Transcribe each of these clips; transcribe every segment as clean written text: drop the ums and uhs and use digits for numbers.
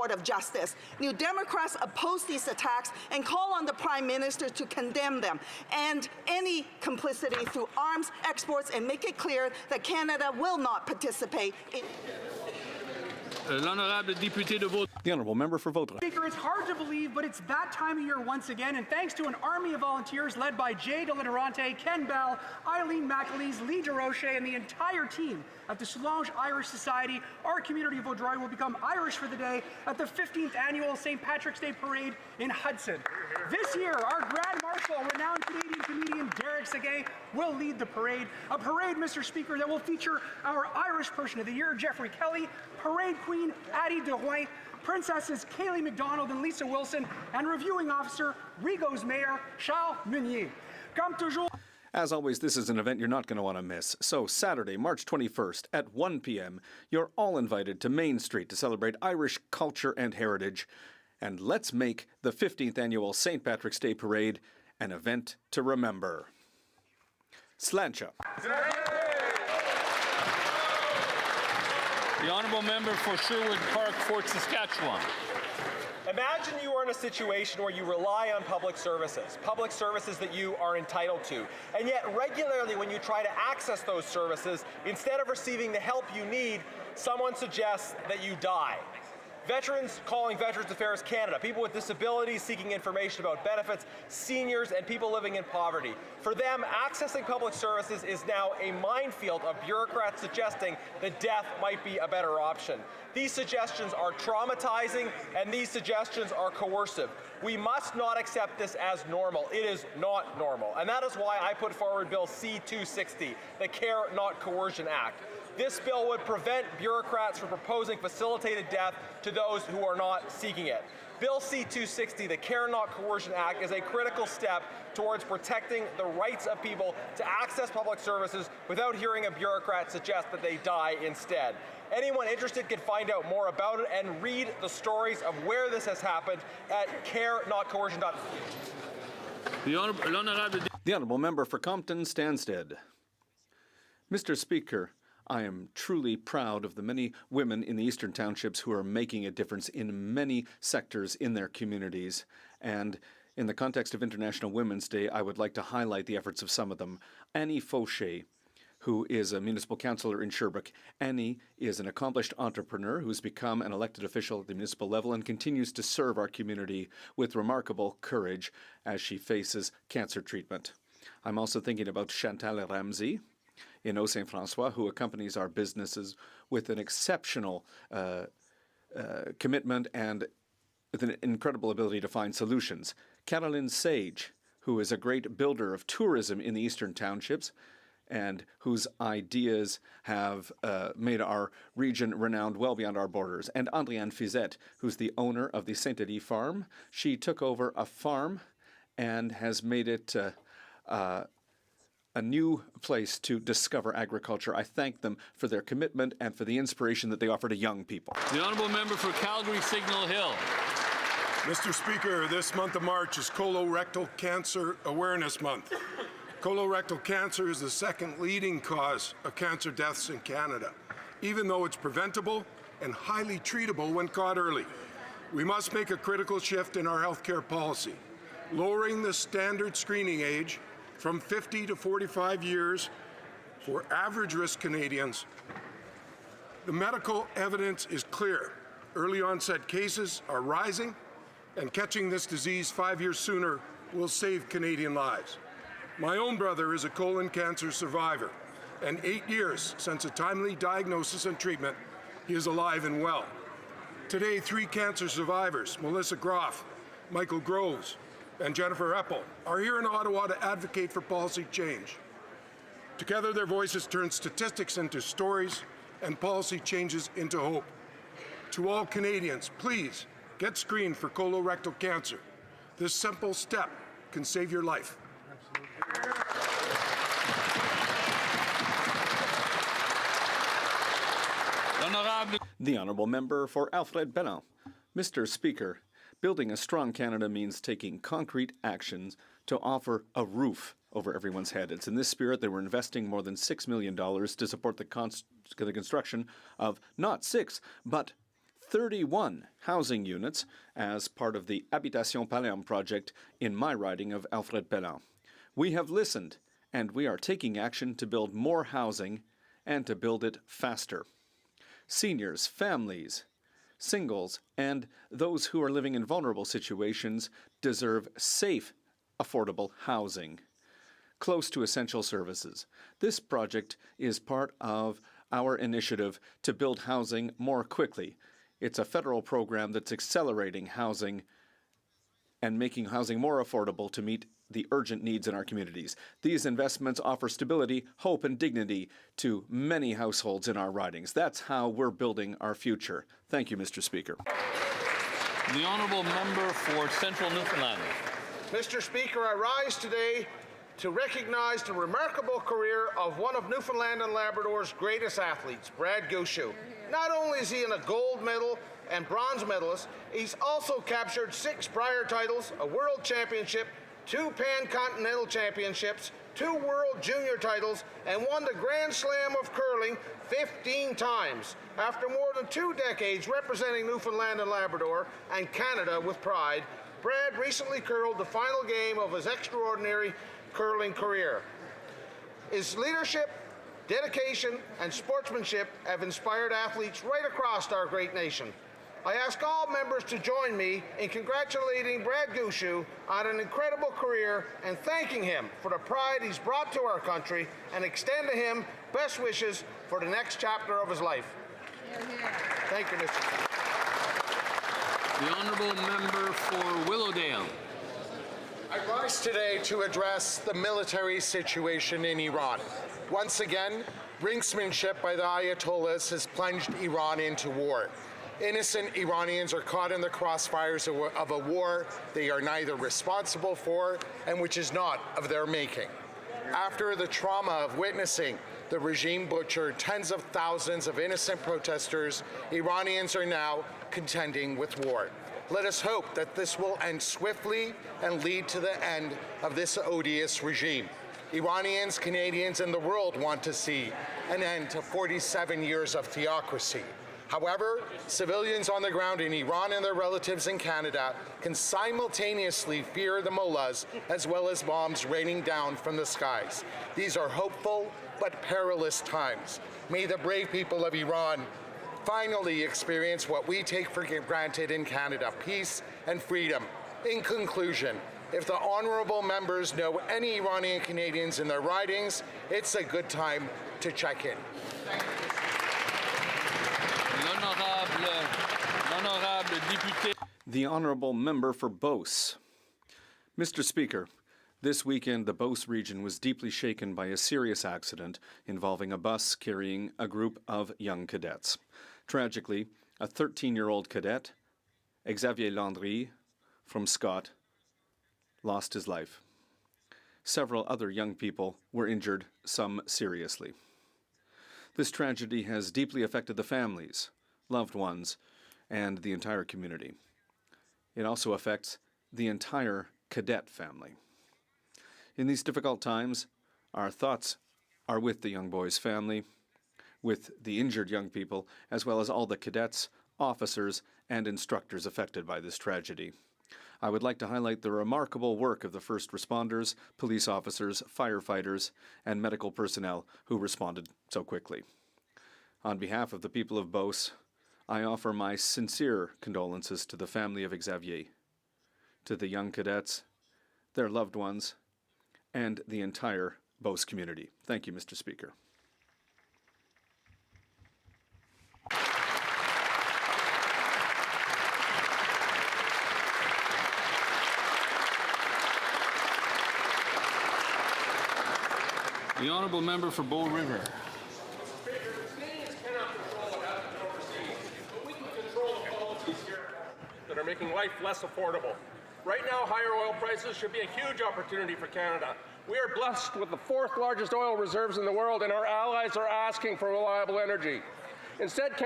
of justice. New Democrats oppose these attacks and call on the Prime Minister to condemn them and any complicity through arms exports and make it clear that Canada will not participate in. The honourable member for Vaudreuil. Speaker, it's hard to believe, but it's that time of year once again, and thanks to an army of volunteers led by Jay Deliterante, Ken Bell, Eileen McAleese, Lee DeRoche, and the entire team at the Soulange Irish Society, our community of Vaudreuil will become Irish for the day at the 15th annual St. Patrick's Day Parade in Hudson. This year, our Grand Marshal, renowned Canadian comedian Derek Seguin, will lead the parade. A parade, Mr. Speaker, that will feature our Irish Person of the Year, Jeffrey Kelly, Parade Queen Addie DeRoy, Princesses Kaylee McDonald and Lisa Wilson, and Reviewing Officer Rigaud's Mayor Charles Meunier. Comme toujours. As always, this is an event you're not going to want to miss. So Saturday, March 21st at 1 p.m., you're all invited to Main Street to celebrate Irish culture and heritage. And let's make the 15th annual St. Patrick's Day Parade an event to remember. Slancha. The honourable member for Sherwood Park, Fort Saskatchewan. Imagine you are in a situation where you rely on public services that you are entitled to, and yet regularly when you try to access those services, instead of receiving the help you need, someone suggests that you die. Veterans calling Veterans Affairs Canada, people with disabilities seeking information about benefits, seniors, and people living in poverty. For them, accessing public services is now a minefield of bureaucrats suggesting that death might be a better option. These suggestions are traumatizing, and these suggestions are coercive. We must not accept this as normal. It is not normal. And that is why I put forward Bill C-260, the Care Not Coercion Act. This bill would prevent bureaucrats from proposing facilitated death to those who are not seeking it. Bill C-260, the Care Not Coercion Act, is a critical step towards protecting the rights of people to access public services without hearing a bureaucrat suggest that they die instead. Anyone interested can find out more about it and read the stories of where this has happened at carenotcoercion.ca. The honourable member for Compton Stansted. Mr. Speaker, I am truly proud of the many women in the Eastern Townships who are making a difference in many sectors in their communities. And in the context of International Women's Day, I would like to highlight the efforts of some of them. Annie Fauché, who is a municipal councillor in Sherbrooke. Annie is an accomplished entrepreneur who's become an elected official at the municipal level and continues to serve our community with remarkable courage as she faces cancer treatment. I'm also thinking about Chantal Ramsey in Haut-Saint-François, who accompanies our businesses with an exceptional commitment and with an incredible ability to find solutions. Caroline Sage, who is a great builder of tourism in the Eastern Townships and whose ideas have made our region renowned well beyond our borders. And Andriane Fizette, who's the owner of the Saint-Denis farm. She took over a farm and has made it a new place to discover agriculture. I thank them for their commitment and for the inspiration that they offer to young people. The honourable member for Calgary Signal Hill. Mr. Speaker, this month of March is Colorectal Cancer Awareness Month. Colorectal cancer is the second leading cause of cancer deaths in Canada, even though it's preventable and highly treatable when caught early. We must make a critical shift in our healthcare policy, lowering the standard screening age from 50 to 45 years for average risk Canadians. The medical evidence is clear. Early onset cases are rising, and catching this disease 5 years sooner will save Canadian lives. My own brother is a colon cancer survivor, and 8 years since a timely diagnosis and treatment, he is alive and well. Today, 3 cancer survivors, Melissa Groff, Michael Groves, and Jennifer Eppel, are here in Ottawa to advocate for policy change. Together, their voices turn statistics into stories and policy changes into hope. To all Canadians, please get screened for colorectal cancer. This simple step can save your life. The honourable member for Alfred Bellin. Mr. Speaker, building a strong Canada means taking concrete actions to offer a roof over everyone's head. It's in this spirit that we're investing more than $6 million to support the construction of not 6, but 31 housing units as part of the Habitation Palerme project in my riding of Alfred Pellan. We have listened, and we are taking action to build more housing and to build it faster. Seniors, families, singles, and those who are living in vulnerable situations deserve safe, affordable housing close to essential services. This project is part of our initiative to build housing more quickly. It's a federal program that's accelerating housing and making housing more affordable to meet the urgent needs in our communities. These investments offer stability, hope, and dignity to many households in our ridings. That's how we're building our future. Thank you, Mr. Speaker. The honourable member for Central Newfoundland. Mr. Speaker, I rise today to recognize the remarkable career of one of Newfoundland and Labrador's greatest athletes, Brad Beauce. Not only is he a gold medal and bronze medalist, he's also captured 6 prior titles, a world championship, 2 pan-continental championships, 2 world junior titles, and won the Grand Slam of curling 15 times. After more than 2 decades representing Newfoundland and Labrador and Canada with pride, Brad recently curled the final game of his extraordinary curling career. His leadership, dedication, and sportsmanship have inspired athletes right across our great nation. I ask all members to join me in congratulating Brad Beauce on an incredible career and thanking him for the pride he's brought to our country and extend to him best wishes for the next chapter of his life. Thank you, Mr. Speaker. The honourable member for Willowdale. I rise today to address the military situation in Iran. Once again, brinksmanship by the Ayatollahs has plunged Iran into war. Innocent Iranians are caught in the crossfires of a war they are neither responsible for and which is not of their making. After the trauma of witnessing the regime butcher tens of thousands of innocent protesters, Iranians are now contending with war. Let us hope that this will end swiftly and lead to the end of this odious regime. Iranians, Canadians, and the world want to see an end to 47 years of theocracy. However, civilians on the ground in Iran and their relatives in Canada can simultaneously fear the mullahs as well as bombs raining down from the skies. These are hopeful but perilous times. May the brave people of Iran finally experience what we take for granted in Canada, peace and freedom. In conclusion, if the honourable members know any Iranian Canadians in their ridings, it's a good time to check in. The honourable member for Beauce. Mr. Speaker, this weekend the Beauce region was deeply shaken by a serious accident involving a bus carrying a group of young cadets. Tragically, a 13-year-old cadet, Xavier Landry, from Scott, lost his life. Several other young people were injured, some seriously. This tragedy has deeply affected the families, loved ones, and the entire community. It also affects the entire cadet family. In these difficult times, our thoughts are with the young boy's family, with the injured young people, as well as all the cadets, officers, and instructors affected by this tragedy. I would like to highlight the remarkable work of the first responders, police officers, firefighters, and medical personnel who responded so quickly. On behalf of the people of Beauce, I offer my sincere condolences to the family of Xavier, to the young cadets, their loved ones, and the entire Beauce community. Thank you, Mr. Speaker. The honourable member for Bow River. Canadians cannot control what happens overseas, but we can control the policies here that are making life less affordable. Right now, higher oil prices should be a huge opportunity for Canada. We are blessed with the 4th largest oil reserves in the world, and our allies are asking for reliable energy. Instead of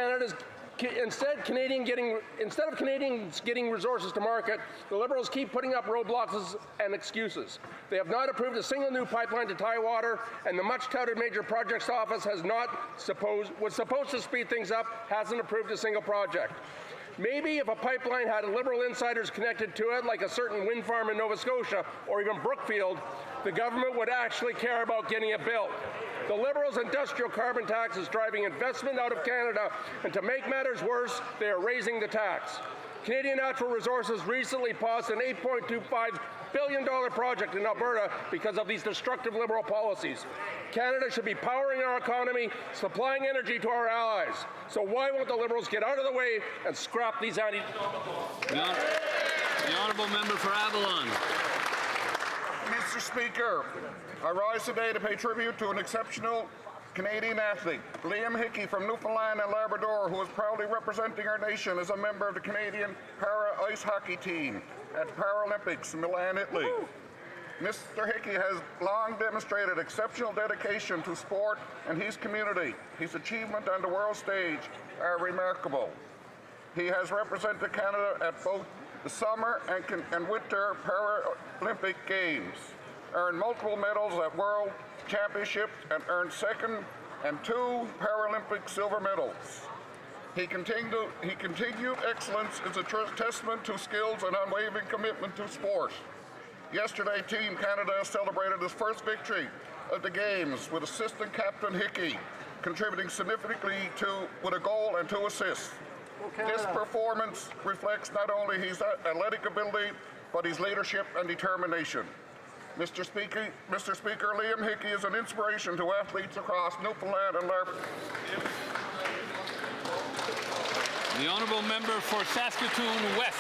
Canadians getting resources to market, the Liberals keep putting up roadblocks and excuses. They have not approved a single new pipeline to Tidewater, and the much-touted Major Projects Office was supposed to speed things up, hasn't approved a single project. Maybe if a pipeline had Liberal insiders connected to it, like a certain wind farm in Nova Scotia or even Brookfield, the government would actually care about getting it built. The Liberals' industrial carbon tax is driving investment out of Canada, and to make matters worse, they are raising the tax. Canadian Natural Resources recently paused an $8.25 billion project in Alberta because of these destructive Liberal policies. Canada should be powering our economy, supplying energy to our allies. So why won't the Liberals get out of the way and scrap these The honourable member for Avalon. Mr. Speaker, I rise today to pay tribute to an exceptional Canadian athlete, Liam Hickey from Newfoundland and Labrador, who is proudly representing our nation as a member of the Canadian Para-Ice Hockey team at Paralympics in Milan, Italy. Mr. Hickey has long demonstrated exceptional dedication to sport and his community. His achievements on the world stage are remarkable. He has represented Canada at both the summer and winter Paralympic Games, earned multiple medals at World Championships, and earned second and 2 Paralympic silver medals. He continued excellence is a testament to skills and unwavering commitment to sport. Yesterday, Team Canada celebrated its first victory of the Games with assistant captain Hickey contributing significantly with a goal and 2 assists. This performance reflects not only his athletic ability, but his leadership and determination. Mr. Speaker, Liam Hickey is an inspiration to athletes across Newfoundland and Labrador. The honourable member for Saskatoon West.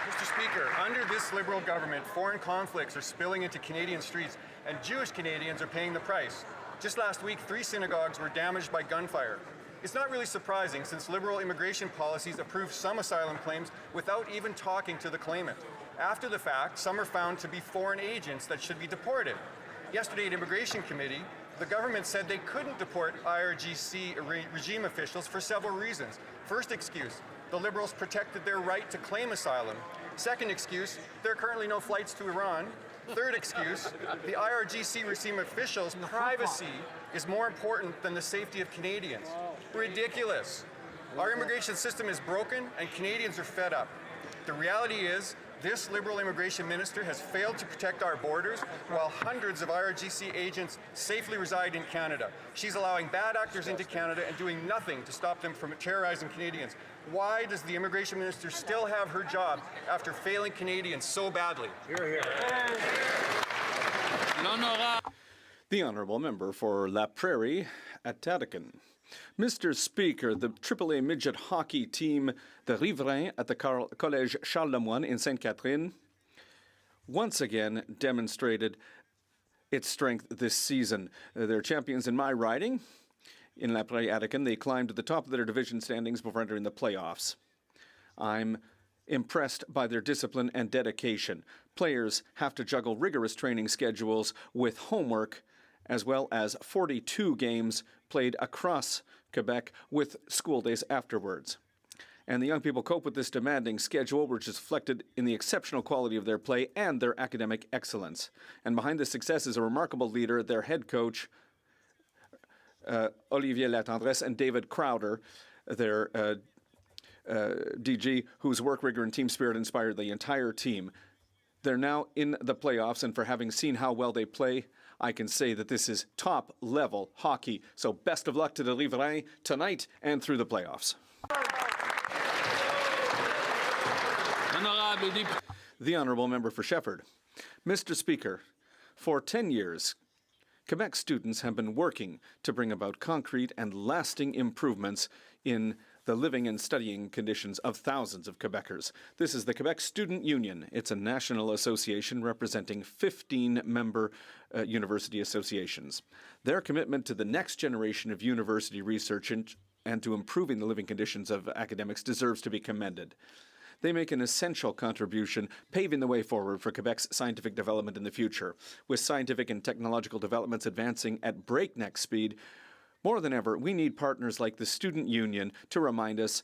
Mr. Speaker, under this Liberal government, foreign conflicts are spilling into Canadian streets, and Jewish Canadians are paying the price. Just last week, 3 synagogues were damaged by gunfire. It's not really surprising, since Liberal immigration policies approve some asylum claims without even talking to the claimant. After the fact, some are found to be foreign agents that should be deported. Yesterday at Immigration Committee, the government said they couldn't deport IRGC regime officials for several reasons. First excuse, the Liberals protected their right to claim asylum. Second excuse, there are currently no flights to Iran. Third excuse, the IRGC regime officials' privacy is more important than the safety of Canadians. Ridiculous. Our immigration system is broken and Canadians are fed up. The reality is, this Liberal immigration minister has failed to protect our borders while hundreds of IRGC agents safely reside in Canada. She's allowing bad actors into Canada and doing nothing to stop them from terrorizing Canadians. Why does the immigration minister still have her job after failing Canadians so badly? Hear, hear. The honourable member for La Prairie at Tadican. Mr. Speaker, the AAA midget hockey team, the Riverains at the Collège Charles Lemoine in Sainte-Catherine, once again demonstrated its strength this season. They're champions in my riding. In La Prairie Attican, they climbed to the top of their division standings before entering the playoffs. I'm impressed by their discipline and dedication. Players have to juggle rigorous training schedules with homework, as well as 42 games played across Quebec with school days afterwards. And the young people cope with this demanding schedule, which is reflected in the exceptional quality of their play and their academic excellence. And behind this success is a remarkable leader, their head coach, Olivier Latendresse, and David Crowder, their DG, whose work rigor and team spirit inspired the entire team. They're now in the playoffs, and for having seen how well they play, I can say that this is top-level hockey. So best of luck to the Riverains tonight and through the playoffs. The honourable member for Shefford. Mr. Speaker, for 10 years, Quebec students have been working to bring about concrete and lasting improvements in the living and studying conditions of thousands of Quebecers. This is the Quebec Student Union. It's a national association representing 15 member university associations. Their commitment to the next generation of university research and to improving the living conditions of academics deserves to be commended. They make an essential contribution, paving the way forward for Quebec's scientific development in the future. With scientific and technological developments advancing at breakneck speed, more than ever, we need partners like the Student Union to remind us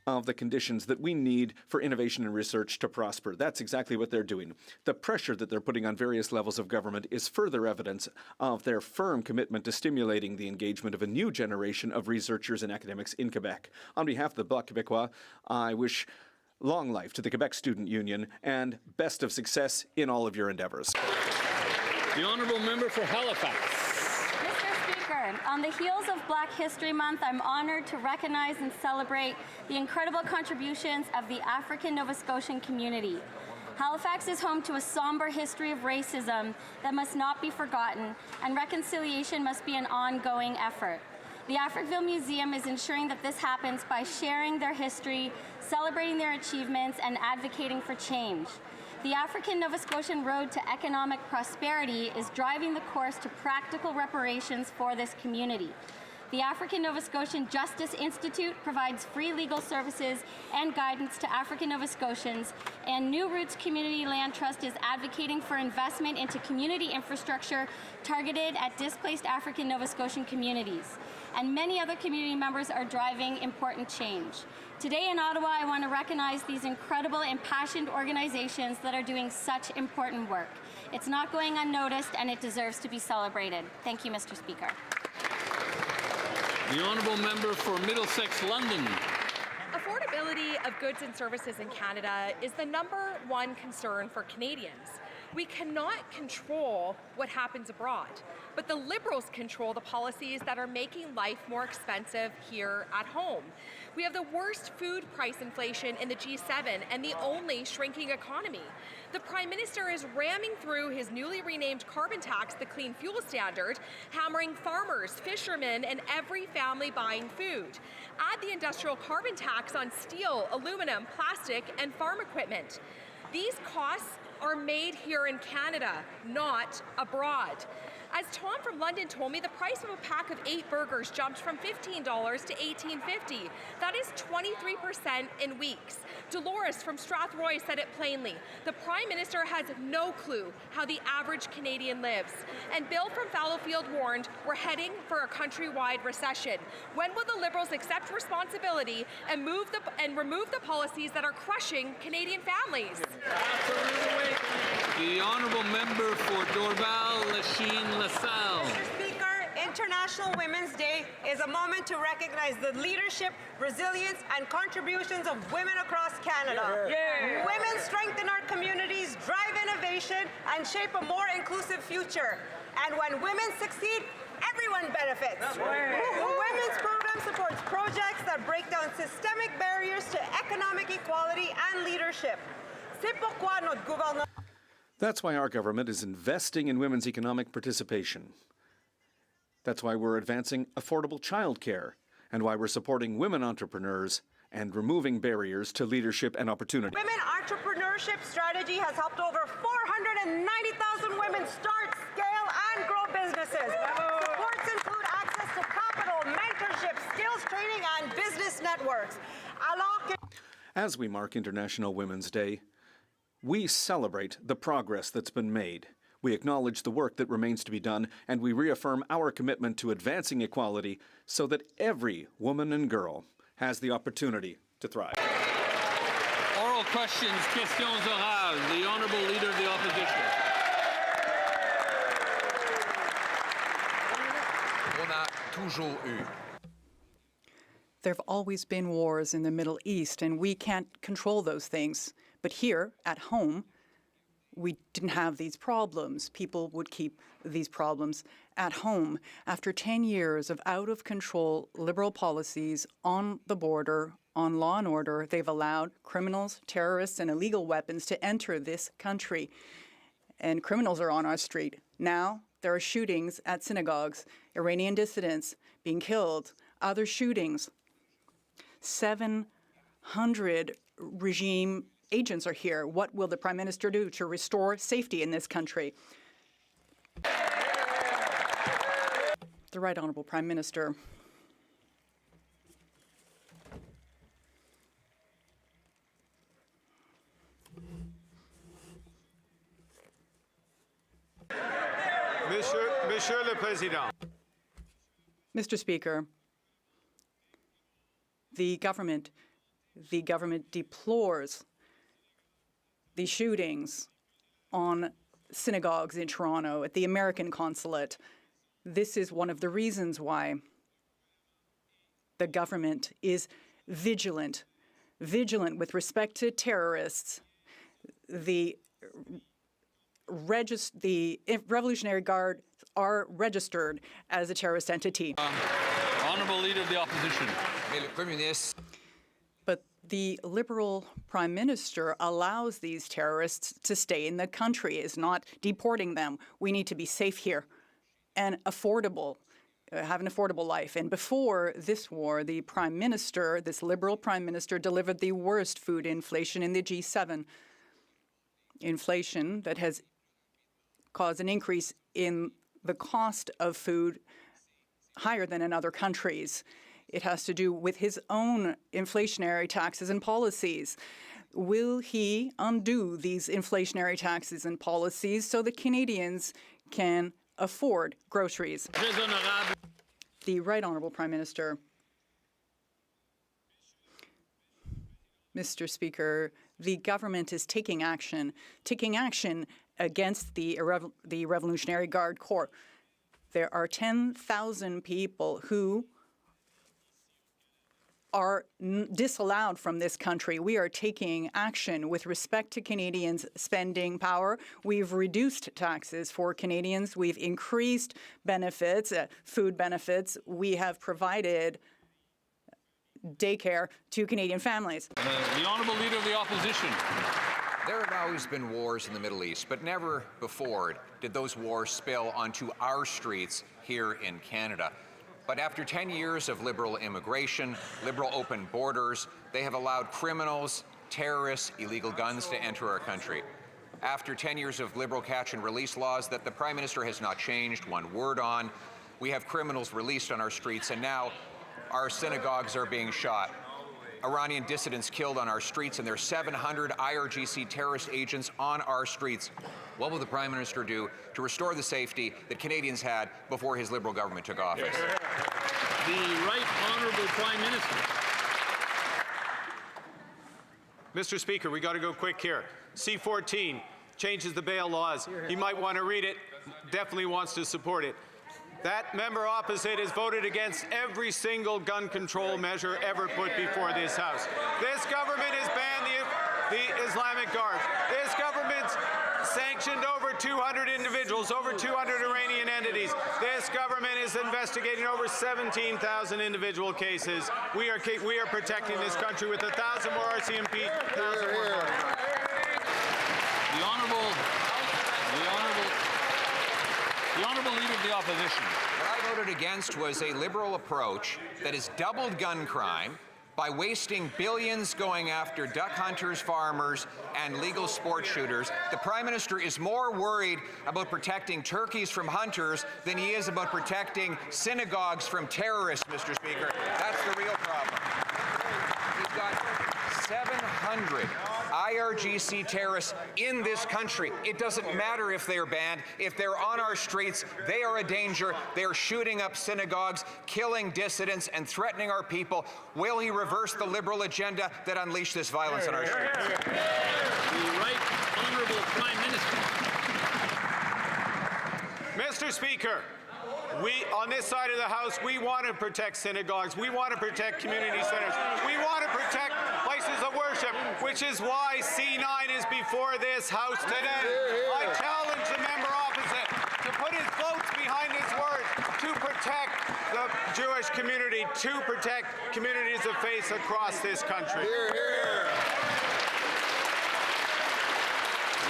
of the conditions that we need for innovation and research to prosper. That's exactly what they're doing. The pressure that they're putting on various levels of government is further evidence of their firm commitment to stimulating the engagement of a new generation of researchers and academics in Quebec. On behalf of the Bloc Québécois, I wish long life to the Quebec Student Union and best of success in all of your endeavors. The honourable member for Halifax. Mr. Speaker, on the heels of Black History Month, I'm honoured to recognize and celebrate the incredible contributions of the African Nova Scotian community. Halifax is home to a somber history of racism that must not be forgotten, and reconciliation must be an ongoing effort. The Africville Museum is ensuring that this happens by sharing their history, celebrating their achievements, and advocating for change. The African Nova Scotian road to economic prosperity is driving the course to practical reparations for this community. The African Nova Scotian Justice Institute provides free legal services and guidance to African Nova Scotians, and New Roots Community Land Trust is advocating for investment into community infrastructure targeted at displaced African Nova Scotian communities. And many other community members are driving important change. Today in Ottawa, I want to recognize these incredible and passionate organizations that are doing such important work. It's not going unnoticed, and it deserves to be celebrated. Thank you, Mr. Speaker. The honourable member for Middlesex London. Affordability of goods and services in Canada is the #1 concern for Canadians. We cannot control what happens abroad, but the Liberals control the policies that are making life more expensive here at home. We have the worst food price inflation in the G7 and the only shrinking economy. The Prime Minister is ramming through his newly renamed carbon tax, the Clean Fuel Standard, hammering farmers, fishermen, and every family buying food. Add the industrial carbon tax on steel, aluminum, plastic, and farm equipment. These costs are made here in Canada, not abroad. As Tom from London told me, the price of a pack of 8 burgers jumped from $15 to $18.50. That is 23% in weeks. Dolores from Strathroy said it plainly. The Prime Minister has no clue how the average Canadian lives. And Bill from Fallowfield warned we're heading for a countrywide recession. When will the Liberals accept responsibility and remove the policies that are crushing Canadian families? The honourable member for Dorval, Lachine, LaSalle. Mr. Speaker, International Women's Day is a moment to recognize the leadership, resilience, and contributions of women across Canada. Yeah. Women strengthen our communities, drive innovation, and shape a more inclusive future. And when women succeed, everyone benefits. That's right. The Women's Program supports projects that break down systemic barriers to economic equality and leadership. C'est pourquoi notre gouvernement. That's why our government is investing in women's economic participation. That's why we're advancing affordable childcare, and why we're supporting women entrepreneurs and removing barriers to leadership and opportunity. Women entrepreneurship strategy has helped over 490,000 women start, scale, and grow businesses. Supports include access to capital, mentorship, skills training, and business networks. As we mark International Women's Day, we celebrate the progress that's been made. We acknowledge the work that remains to be done, and we reaffirm our commitment to advancing equality so that every woman and girl has the opportunity to thrive. Oral questions, questions orales. The honourable leader of the opposition. On a toujours eu. There have always been wars in the Middle East, and we can't control those things. But here, at home, we didn't have these problems. People would keep these problems at home. After 10 years of out-of-control Liberal policies on the border, on law and order, they've allowed criminals, terrorists, and illegal weapons to enter this country. And criminals are on our street. Now, there are shootings at synagogues, Iranian dissidents being killed, other shootings. 700 regime agents are here. What will the Prime Minister do to restore safety in this country? The Right Honourable Prime Minister. Monsieur le Président. Mr. Speaker, the government The government deplores the shootings on synagogues in Toronto, at the American consulate. This is one of the reasons why the government is vigilant with respect to terrorists. The Revolutionary Guard are registered as a terrorist entity. Honourable Leader of the Opposition. But the Liberal Prime Minister allows these terrorists to stay in the country, is not deporting them. We need to be safe here and affordable, have an affordable life. And before this war, the Prime Minister, this Liberal Prime Minister, delivered the worst food inflation in the G7. Inflation that has caused an increase in the cost of food higher than in other countries. It has to do with his own inflationary taxes and policies. Will he undo these inflationary taxes and policies so that Canadians can afford groceries? The Right Honourable Prime Minister. Mr. Speaker, the government is taking action against the Revolutionary Guard Corps. There are 10,000 people who are disallowed from this country. We are taking action with respect to Canadians' spending power. We've reduced taxes for Canadians. We've increased benefits, food benefits. We have provided daycare to Canadian families. The Honourable Leader of the Opposition. There have always been wars in the Middle East, but never before did those wars spill onto our streets here in Canada. But after 10 years of Liberal immigration, Liberal open borders, they have allowed criminals, terrorists, illegal guns to enter our country. After 10 years of Liberal catch and release laws that the Prime Minister has not changed one word on, we have criminals released on our streets, and now our synagogues are being shot. Iranian dissidents killed on our streets, and there are 700 IRGC terrorist agents on our streets. What will the Prime Minister do to restore the safety that Canadians had before his Liberal government took office? The Right Honourable Prime Minister. Mr. Speaker, we got to go quick here. C-14 changes the bail laws. He might want to read it, definitely wants to support it. That member opposite has voted against every single gun control measure ever put before this House. This government has banned the Islamic Guard. This government's sanctioned over 200 individuals, over 200 Iranian entities. This government is investigating over 17,000 individual cases. We are protecting this country with 1,000 more RCMP, 1,000 more. The Honourable Leader of the Opposition. What I voted against was a Liberal approach that has doubled gun crime by wasting billions going after duck hunters, farmers, and legal sport shooters. The Prime Minister is more worried about protecting turkeys from hunters than he is about protecting synagogues from terrorists, Mr. Speaker. That's the real problem. He's got 700 IRGC terrorists in this country. It doesn't matter if they're banned. If they're on our streets, they are a danger. They're shooting up synagogues, killing dissidents, and threatening our people. Will he reverse the Liberal agenda that unleashed this violence on our streets? The Right Honourable Prime Minister. Mr. Speaker, on this side of the House, we want to protect synagogues. We want to protect community centers. We want to protect places of worship, which is why C9 is before this House today. I challenge the member opposite to put his votes behind his words to protect the Jewish community, to protect communities of faith across this country.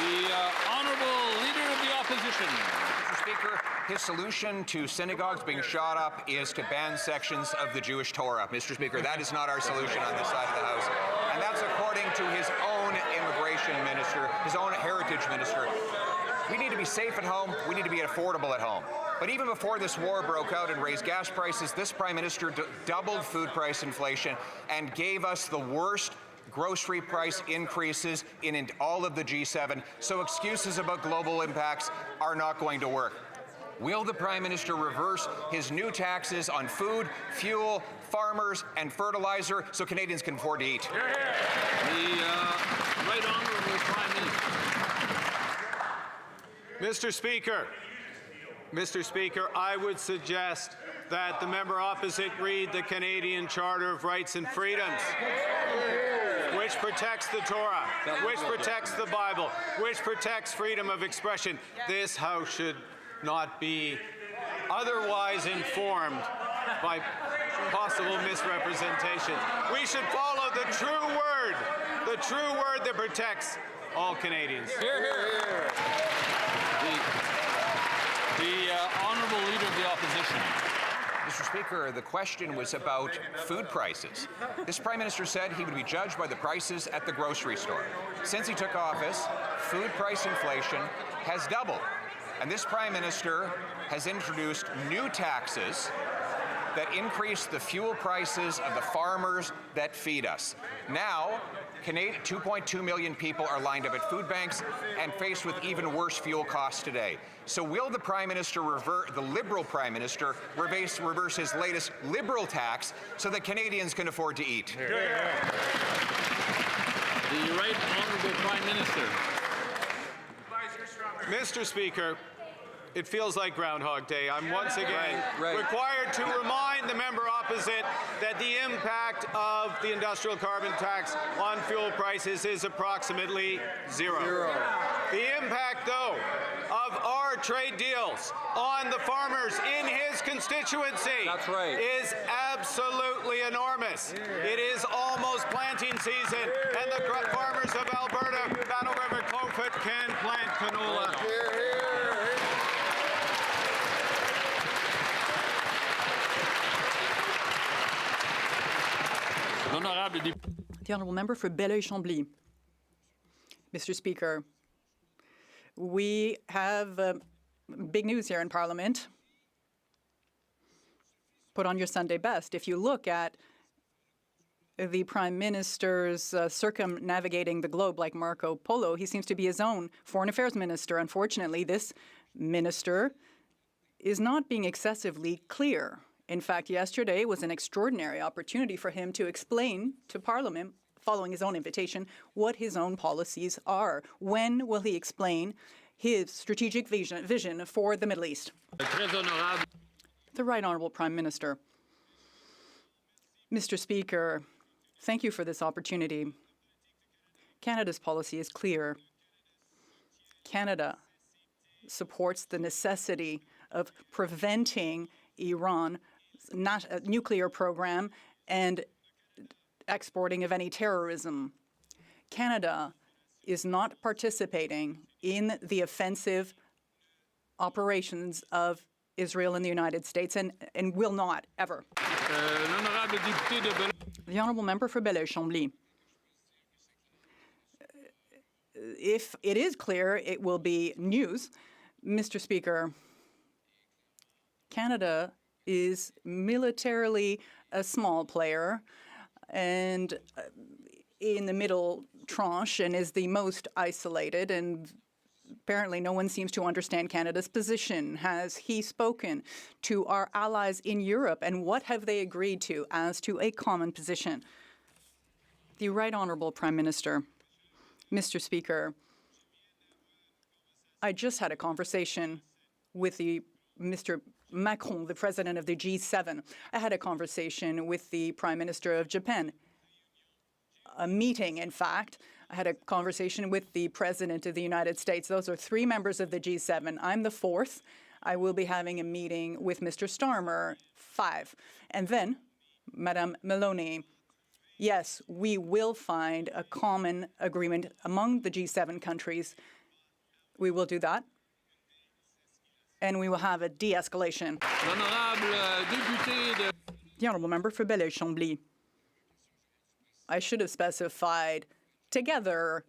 The Honourable Leader of the Opposition. Mr. Speaker, his solution to synagogues being shot up is to ban sections of the Jewish Torah. Mr. Speaker, that is not our solution on this side of the House. And that's according to his own immigration minister, his own heritage minister. We need to be safe at home. We need to be affordable at home. But even before this war broke out and raised gas prices, this Prime Minister doubled food price inflation and gave us the worst grocery price increases in all of the G7. So excuses about global impacts are not going to work. Will the Prime Minister reverse his new taxes on food, fuel, farmers, and fertilizer so Canadians can afford to eat? The Right Honourable Prime Minister. Mr. Speaker, I would suggest that the member opposite read the Canadian Charter of Rights and Freedoms, which protects the Torah, which protects the Bible, which protects freedom of expression. This House should not be otherwise informed by possible misrepresentation. We should follow the true word that protects all Canadians. Hear, hear. The Honourable Leader of the Opposition. Mr. Speaker, the question was about food prices. This Prime Minister said he would be judged by the prices at the grocery store. Since he took office, food price inflation has doubled. And this Prime Minister has introduced new taxes that increase the fuel prices of the farmers that feed us. Now, 2.2 million people are lined up at food banks and faced with even worse fuel costs today. So will the Prime Minister the Liberal Prime Minister reverse his latest Liberal tax so that Canadians can afford to eat? The Right Honourable Prime Minister. Mr. Speaker, it feels like Groundhog Day. I'm once again required to remind the member opposite that the impact of the industrial carbon tax on fuel prices is approximately zero. The impact, though, of our trade deals on the farmers in his constituency is absolutely enormous. It is almost planting season, and the farmers of Alberta, Battle River, Crowfoot can plant canola. The Honourable Member for Belleuil-Chambly. Mr. Speaker, we have big news here in Parliament. Put on your Sunday best. If you look at the Prime Minister's circumnavigating the globe like Marco Polo, he seems to be his own Foreign Affairs Minister. Unfortunately, this minister is not being excessively clear. In fact, yesterday was an extraordinary opportunity for him to explain to Parliament, following his own invitation, what his own policies are. When will he explain his strategic vision for the Middle East? The Right Honourable Prime Minister. Mr. Speaker, thank you for this opportunity. Canada's policy is clear. Canada supports the necessity of preventing Iran's nuclear program and exporting of any terrorism. Canada is not participating in the offensive operations of Israel and the United States and will not, ever. The Honourable Member for Belleuil-Chambly. If it is clear, it will be news. Mr. Speaker, Canada is militarily a small player and in the middle tranche and is the most isolated, and apparently no one seems to understand Canada's position. Has he spoken to our allies in Europe, and what have they agreed to as to a common position? The Right Honourable Prime Minister. Mr. Speaker, I just had a conversation with Mr. Macron, the president of the G7. I had a conversation with the Prime Minister of Japan. A meeting, in fact. I had a conversation with the President of the United States. Those are 3 members of the G7. I'm the 4th. I will be having a meeting with Mr. Starmer, 5. And then, Madame Meloni, yes, we will find a common agreement among the G7 countries. We will do that. And we will have a de-escalation. The Honourable Member for Belleuil-Chambly. I should have specified together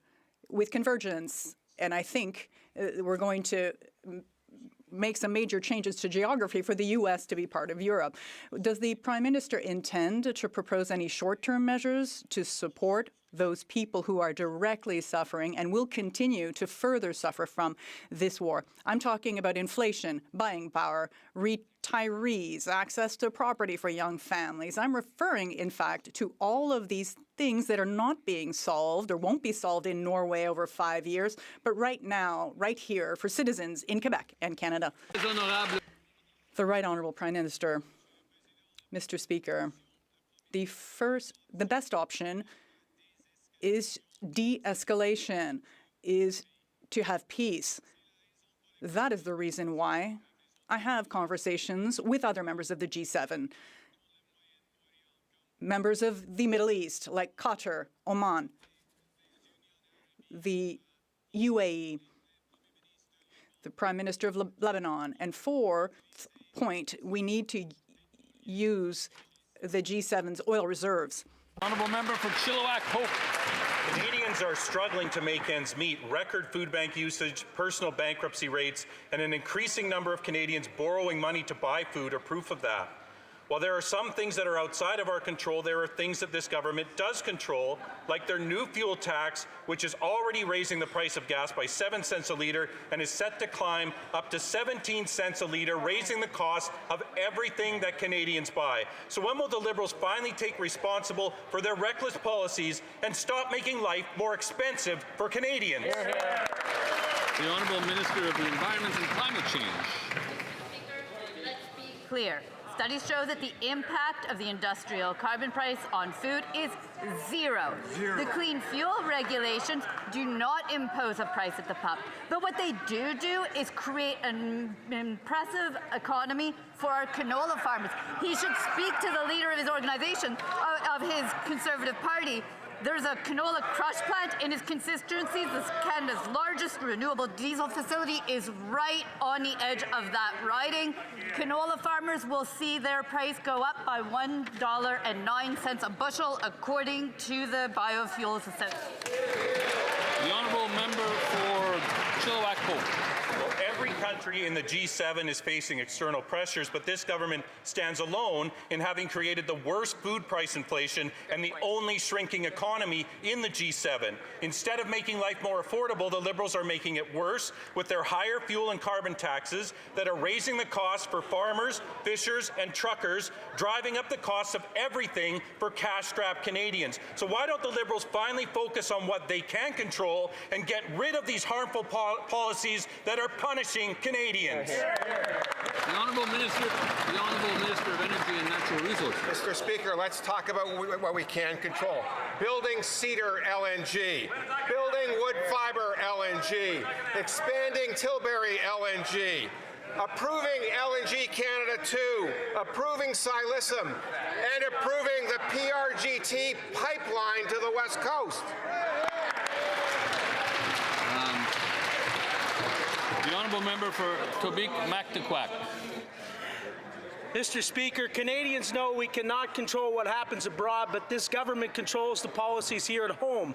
with convergence, and I think we're going to make some major changes to geography for the U.S. to be part of Europe. Does the Prime Minister intend to propose any short-term measures to support those people who are directly suffering and will continue to further suffer from this war. I'm talking about inflation, buying power, retirees, access to property for young families. I'm referring, in fact, to all of these things that are not being solved or won't be solved in Norway over 5 years, but right now, right here, for citizens in Quebec and Canada. The Right Honourable Prime Minister, Mr. Speaker, the best option is de-escalation, is to have peace. That is the reason why I have conversations with other members of the G7, members of the Middle East, like Qatar, Oman, the UAE, the Prime Minister of Lebanon, and fourth point, we need to use the G7's oil reserves. Honourable Member for Chilliwack Hope. Canadians are struggling to make ends meet. Record food bank usage, personal bankruptcy rates, and an increasing number of Canadians borrowing money to buy food are proof of that. While there are some things that are outside of our control, there are things that this government does control, like their new fuel tax, which is already raising the price of gas by 7 cents a litre and is set to climb up to 17 cents a litre, raising the cost of everything that Canadians buy. So when will the Liberals finally take responsible for their reckless policies and stop making life more expensive for Canadians? The Honourable Minister of the Environment and Climate Change. Let's be clear. Studies show that the impact of the industrial carbon price on food is zero. The clean fuel regulations do not impose a price at the pump. But what they do is create an impressive economy for our canola farmers. He should speak to the leader of his organization, of his Conservative Party. There's a canola crush plant in his constituency. This Canada's largest renewable diesel facility is right on the edge of that riding. Canola farmers will see their price go up by $1.09 a bushel, according to the Biofuels Association. The Honourable Member for Chilliwack Hope. Well, every country in the G7 is facing external pressures, but this government stands alone in having created the worst food price inflation and the only shrinking economy in the G7. Instead of making life more affordable, the Liberals are making it worse with their higher fuel and carbon taxes that are raising the cost for farmers, fishers, and truckers, driving up the cost of everything for cash-strapped Canadians. So why don't the Liberals finally focus on what they can control and get rid of these harmful policies that are punishing Canadians? The Honourable Minister of Energy and Natural Resources. Mr. Speaker, let's talk about what we can control. Building Cedar LNG, building wood fiber LNG, expanding Tilbury LNG, approving LNG Canada 2, approving Silicem, and approving the PRGT pipeline to the West Coast. The Honourable Member for Quebec-Mactaquac. Mr. Speaker, Canadians know we cannot control what happens abroad, but this government controls the policies here at home.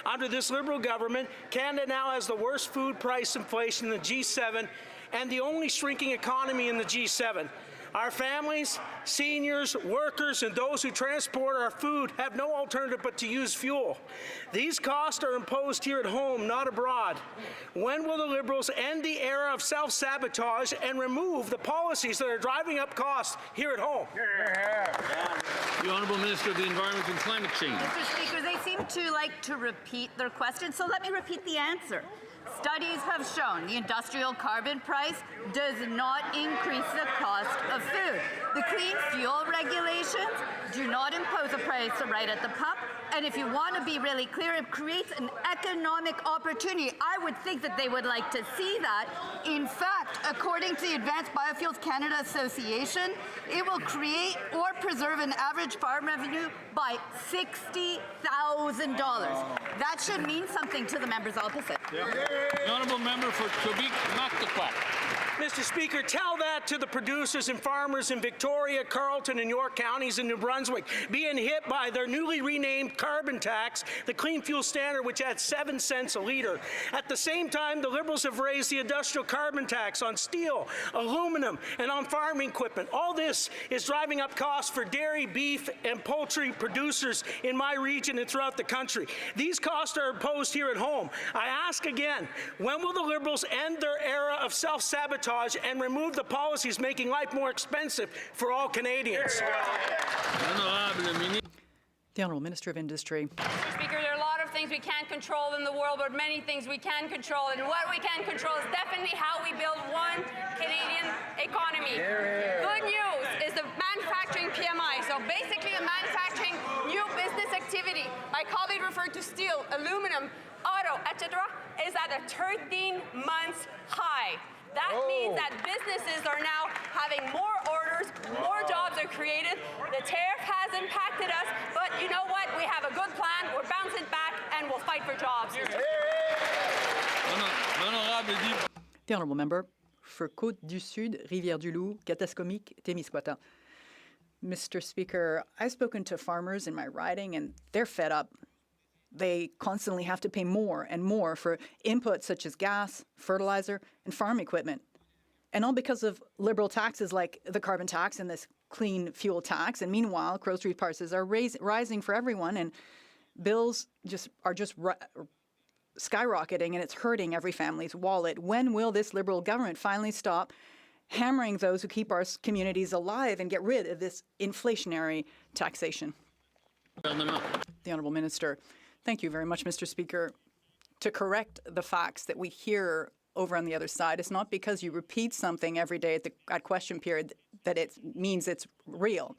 Under this Liberal government, Canada now has the worst food price inflation in the G7 and the only shrinking economy in the G7. Our families, seniors, workers, and those who transport our food have no alternative but to use fuel. These costs are imposed here at home, not abroad. When will the Liberals end the era of self-sabotage and remove the policies that are driving up costs here at home? The Honourable Minister of the Environment and Climate Change. Mr. Speaker, they seem to like to repeat their question, so let me repeat the answer. Studies have shown the industrial carbon price does not increase the cost of food. The clean fuel regulations do not impose a price right at the pump. And if you want to be really clear, it creates an economic opportunity. I would think that they would like to see that. In fact, according to the Advanced Biofuels Canada Association, it will create or preserve an average farm revenue by $60,000. That should mean something to the members opposite. The Honourable Member for Quebec-Mactaquac. Mr. Speaker, tell that to the producers and farmers in Victoria, Carleton, and York counties in New Brunswick being hit by their newly renamed carbon tax, the Clean Fuel Standard, which adds 7 cents a litre. At the same time, the Liberals have raised the industrial carbon tax on steel, aluminum, and on farming equipment. All this is driving up costs for dairy, beef, and poultry producers in my region and throughout the country. These costs are imposed here at home. I ask again, when will the Liberals end their era of self-sabotage and remove the policies making life more expensive for all Canadians? The Honourable Minister of Industry. Mr. Speaker, there are a lot of things we can't control in the world, but many things we can control. And what we can control is definitely how we build one Canadian economy. Good news is the manufacturing PMI. So basically the manufacturing new business activity. My colleague referred to steel, aluminum, auto, etc., is at a 13-month high. That means that businesses are now having more orders, more jobs are created. The tariff has impacted us, but you know what? We have a good plan. We're bouncing back, and we'll fight for jobs. The Honourable Member for Côte-du-Sud, Rivière-du-Loup, Katascomique, Témiscouata. Mr. Speaker, I've spoken to farmers in my riding, and they're fed up. They constantly have to pay more and more for inputs such as gas, fertilizer, and farm equipment. And all because of Liberal taxes like the carbon tax and this clean fuel tax. And meanwhile, grocery prices are rising for everyone, and bills are skyrocketing, and it's hurting every family's wallet. When will this Liberal government finally stop hammering those who keep our communities alive and get rid of this inflationary taxation? The Honourable Minister. Thank you very much, Mr. Speaker. To correct the facts that we hear over on the other side, it's not because you repeat something every day at question period that it means it's real.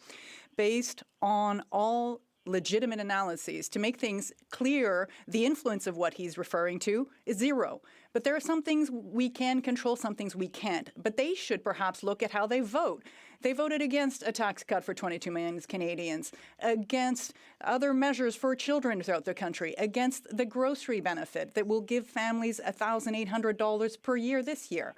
Based on all legitimate analyses, to make things clear, the influence of what he's referring to is zero. But there are some things we can control, some things we can't. But they should perhaps look at how they vote. They voted against a tax cut for 22 million Canadians, against other measures for children throughout the country, against the grocery benefit that will give families $1,800 per year this year.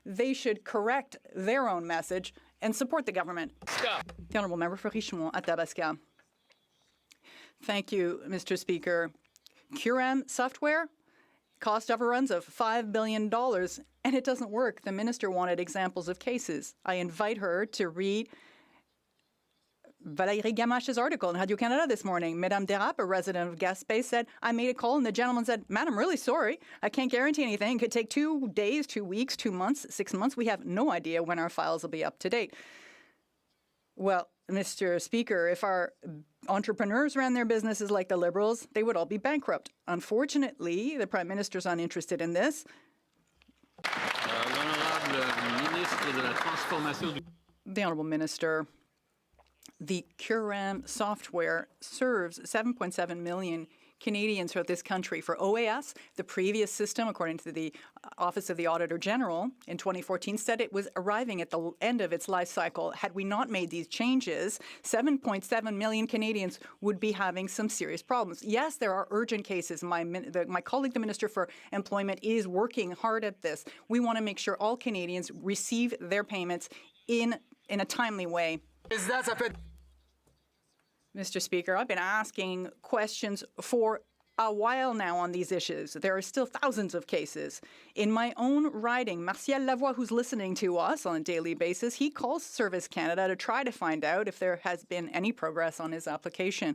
They should correct their own message and support the government. Stop. The Honourable Member for Richemont, Athabasca. Thank you, Mr. Speaker. QRAM software, cost overruns of $5 billion, and it doesn't work. The minister wanted examples of cases. I invite her to read Valérie Gamache's article in Radio-Canada this morning. Madame Derap, a resident of Gaspé, said, I made a call and the gentleman said, Madam, really sorry. I can't guarantee anything. It could take 2 days, 2 weeks, 2 months, 6 months. We have no idea when our files will be up to date. Well, Mr. Speaker, if our entrepreneurs ran their businesses like the Liberals, they would all be bankrupt. Unfortunately, the Prime Minister's uninterested in this. The Honourable Minister, the QRAM software serves 7.7 million Canadians throughout this country. For OAS, the previous system, according to the Office of the Auditor General in 2014, said it was arriving at the end of its life cycle. Had we not made these changes, 7.7 million Canadians would be having some serious problems. Yes, there are urgent cases. My colleague, the Minister for Employment, is working hard at this. We want to make sure all Canadians receive their payments in a timely way. Mr. Speaker, I've been asking questions for a while now on these issues. There are still thousands of cases. In my own riding, Martial Lavoie, who's listening to us on a daily basis, he calls Service Canada to try to find out if there has been any progress on his application.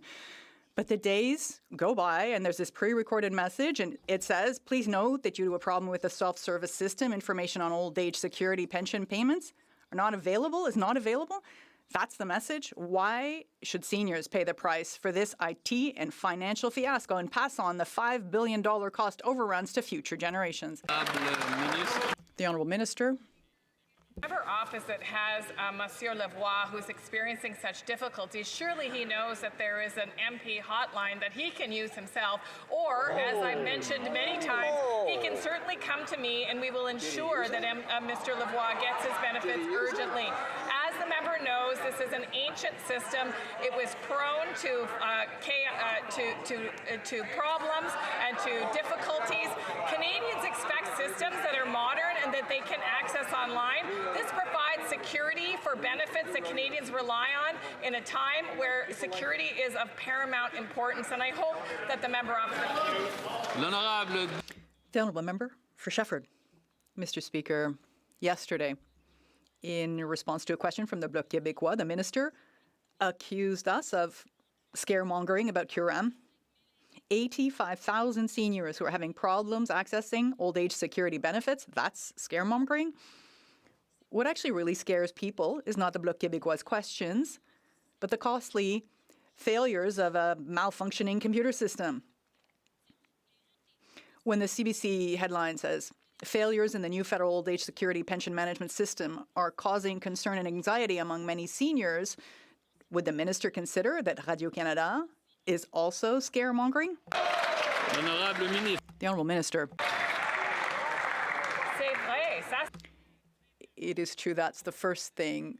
But the days go by, and there's this pre-recorded message, and it says, please note that due to a problem with the self-service system, information on old age security pension payments is not available. That's the message. Why should seniors pay the price for this IT and financial fiasco and pass on the $5 billion cost overruns to future generations? The Honourable Minister. Whoever opposite has Monsieur Lavoie, who's experiencing such difficulties, surely he knows that there is an MP hotline that he can use himself, or, as I've mentioned many times, he can certainly come to me and we will ensure that Mr. Lavoie gets his benefits urgently. As the member knows, this is an ancient system. It was prone to problems and to difficulties. Canadians expect systems that are modern and and that they can access online. This provides security for benefits that Canadians rely on in a time where security is of paramount importance, and I hope that the member opposite. The Honourable Member for Shefford. Mr. Speaker, yesterday, in response to a question from the Bloc Québécois, the minister accused us of scaremongering about CURAM. 85,000 seniors who are having problems accessing old age security benefits, that's scaremongering. What actually really scares people is not the Bloc Québécois' questions, but the costly failures of a malfunctioning computer system. When the CBC headline says, failures in the new federal old age security pension management system are causing concern and anxiety among many seniors, would the minister consider that Radio-Canada is also scaremongering? The Honourable Minister. It is true that's the first thing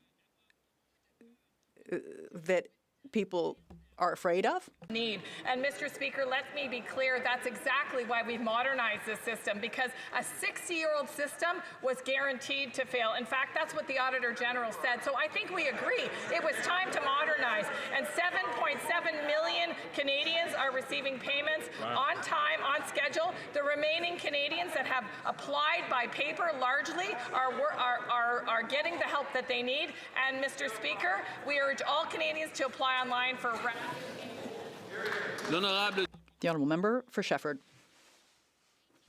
that people are afraid of. And Mr. Speaker, let me be clear, that's exactly why we've modernized this system, because a 60-year-old system was guaranteed to fail. In fact, that's what the Auditor General said. So I think we agree it was time to modernize. And 7.7 million Canadians are receiving payments on time, on schedule. The remaining Canadians that have applied by paper largely are getting the help that they need. And Mr. Speaker, we urge all Canadians to apply online for The Honourable Member for Shefford.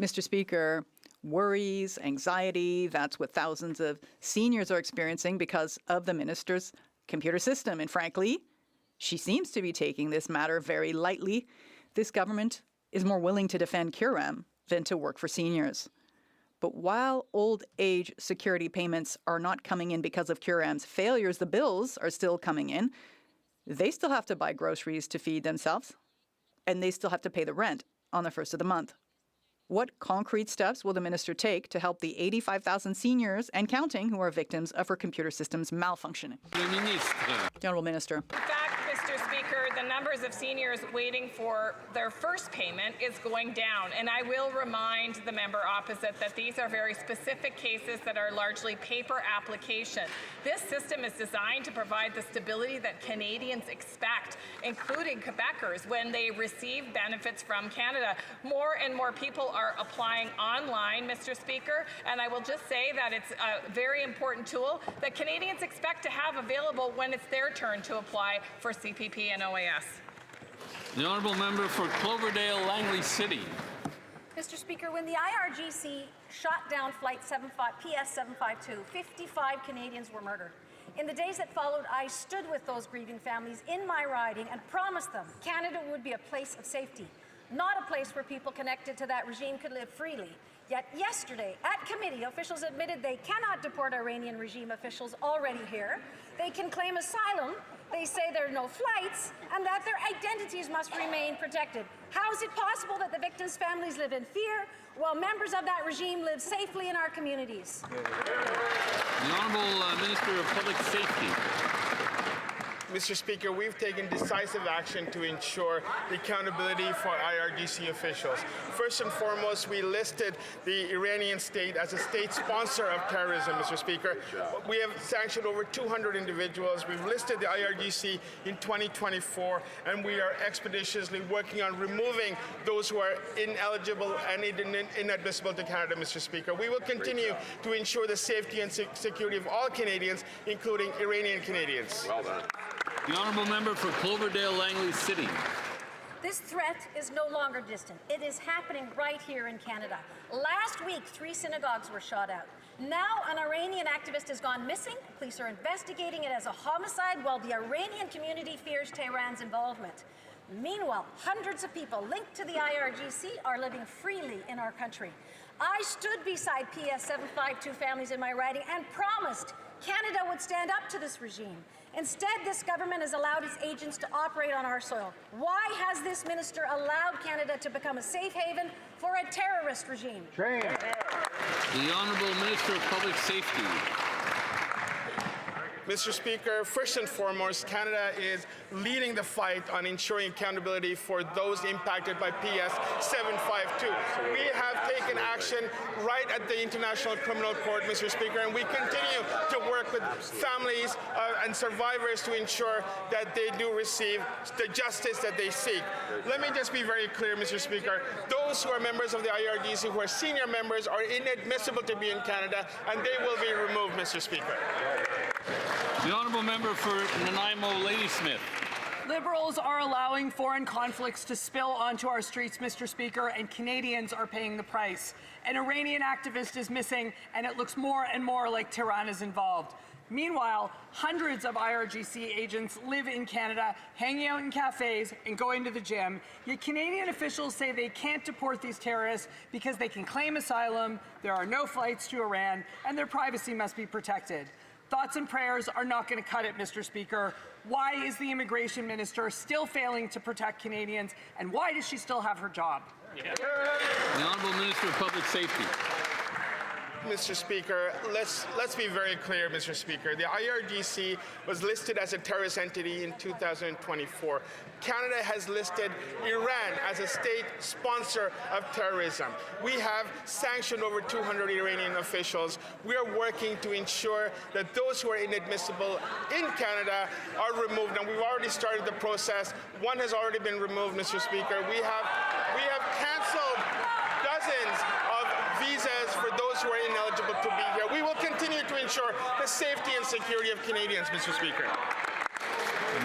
Mr. Speaker, worries, anxiety, that's what thousands of seniors are experiencing because of the minister's computer system. And frankly, she seems to be taking this matter very lightly. This government is more willing to defend CURAM than to work for seniors. But while old age security payments are not coming in because of CURAM's failures, the bills are still coming in. They still have to buy groceries to feed themselves, and they still have to pay the rent on the first of the month. What concrete steps will the minister take to help the 85,000 seniors and counting who are victims of her computer system's malfunctioning? The Honourable Minister. In fact, Mr. Speaker, the numbers of seniors waiting for their first payment is going down. And I will remind the member opposite that these are very specific cases that are largely paper application. This system is designed to provide the stability that Canadians expect, including Quebecers, when they receive benefits from Canada. More and more people are applying online, Mr. Speaker, and I will just say that it's a very important tool that Canadians expect to have available when it's their turn to apply for CPP and OAS. The Honourable Member for Cloverdale, Langley City. Mr. Speaker, when the IRGC shot down Flight PS 752, 55 Canadians were murdered. In the days that followed, I stood with those grieving families in my riding and promised them Canada would be a place of safety, not a place where people connected to that regime could live freely. Yet yesterday, at committee, officials admitted they cannot deport Iranian regime officials already here. They can claim asylum. They say there are no flights and that their identities must remain protected. How is it possible that the victims' families live in fear while members of that regime live safely in our communities? The Honourable Minister of Public Safety. Mr. Speaker, we've taken decisive action to ensure the accountability for IRGC officials. First and foremost, we listed the Iranian state as a state sponsor of terrorism, Mr. Speaker. We have sanctioned over 200 individuals. We've listed the IRGC in 2024, and we are expeditiously working on removing those who are ineligible and inadmissible to Canada, Mr. Speaker. We will continue to ensure the safety and security of all Canadians, including Iranian Canadians. Well done. The Honourable Member for Cloverdale, Langley City. This threat is no longer distant. It is happening right here in Canada. Last week, 3 synagogues were shot out. Now an Iranian activist has gone missing. Police are investigating it as a homicide while the Iranian community fears Tehran's involvement. Meanwhile, hundreds of people linked to the IRGC are living freely in our country. I stood beside PS 752 families in my riding and promised Canada would stand up to this regime. Instead, this government has allowed its agents to operate on our soil. Why has this minister allowed Canada to become a safe haven for a terrorist regime? The Honourable Minister of Public Safety. Mr. Speaker, first and foremost, Canada is leading the fight on ensuring accountability for those impacted by PS 752. We have taken action action right at the International Criminal Court, Mr. Speaker, and we continue to work with families and survivors to ensure that they do receive the justice that they seek. Let me just be very clear, Mr. Speaker. Those who are members of the IRGC, who are senior members, are inadmissible to be in Canada, and they will be removed, Mr. Speaker. The honourable member for Nanaimo Ladysmith. Liberals are allowing foreign conflicts to spill onto our streets, Mr. Speaker, and Canadians are paying the price. An Iranian activist is missing, and it looks more and more like Tehran is involved. Meanwhile, hundreds of IRGC agents live in Canada, hanging out in cafes and going to the gym. Yet Canadian officials say they can't deport these terrorists because they can claim asylum, there are no flights to Iran, and their privacy must be protected. Thoughts and prayers are not going to cut it, Mr. Speaker. Why is the immigration minister still failing to protect Canadians, and why does she still have her job? The Honourable Minister of Public Safety. Mr. Speaker, let's be very clear, Mr. Speaker. The IRGC was listed as a terrorist entity in 2024. Canada has listed Iran as a state sponsor of terrorism. We have sanctioned over 200 Iranian officials. We are working to ensure that those who are inadmissible in Canada are removed, and we've already started the process. One has already been removed, Mr. Speaker. We have canceled dozens of visas for those who are ineligible to be here. We will continue to ensure the safety and security of Canadians, Mr. Speaker.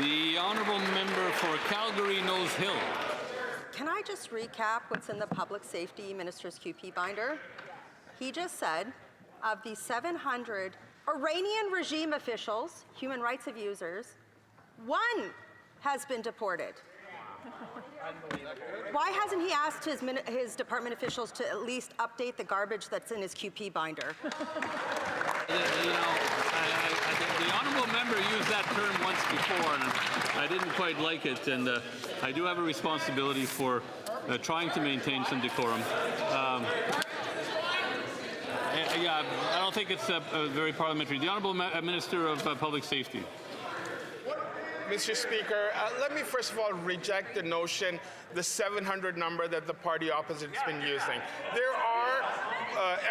The honourable member for Calgary Nose Hill. Can I just recap what's in the Public Safety Minister's QP binder? He just said of the 700 Iranian regime officials, human rights abusers, one has been deported. Why hasn't he asked his department officials to at least update the garbage that's in his QP binder? You know, I think the honourable member used that term once before, and I didn't quite like it. And I do have a responsibility for trying to maintain some decorum. Yeah, I don't think it's very parliamentary. The honourable Minister of Public Safety. Mr. Speaker, let me first of all reject the notion, the 700 number that the party opposite has been using. There are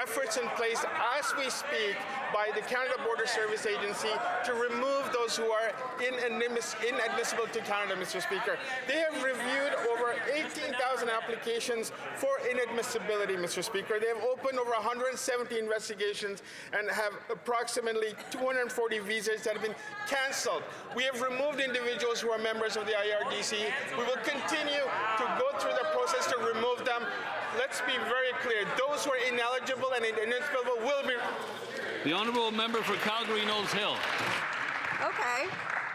efforts in place as we speak by the Canada Border Service Agency to remove those who are inadmissible to Canada, Mr. Speaker. They have reviewed over 18,000 applications for inadmissibility, Mr. Speaker. They have opened over 170 investigations and have approximately 240 visas that have been cancelled. We have removed individuals who are members of the IRGC. We will continue to go through the process to remove them. Let's be very clear. Those who are ineligible and inadmissible will be... The honourable member for Calgary Nose Hill. Okay,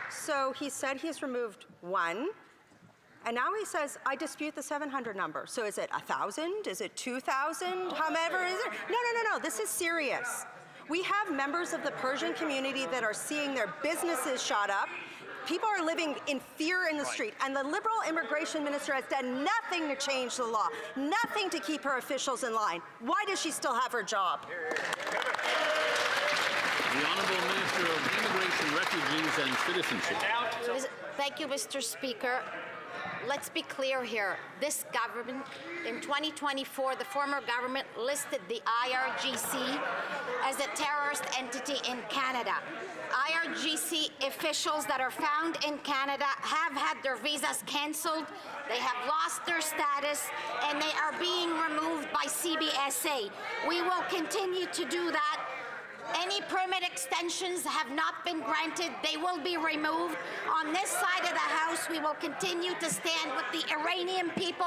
so he said he's removed one, and now he says, I dispute the 700 number. So is it 1,000? Is it 2,000? However, is it? No, this is serious. We have members of the Persian community that are seeing their businesses shot up. People are living in fear in the street, and the Liberal immigration minister has done nothing to change the law, nothing to keep her officials in line. Why does she still have her job? The Honourable Minister of Immigration, Refugees and Citizenship. Thank you, Mr. Speaker. Let's be clear here. This government, in 2024, the former government listed the IRGC as a terrorist entity in Canada. IRGC officials that are found in Canada have had their visas cancelled, they have lost their status, and they are being removed by CBSA. We will continue to do that. Any permit extensions have not been granted. They will be removed. On this side of the House, we will continue to stand with the Iranian people.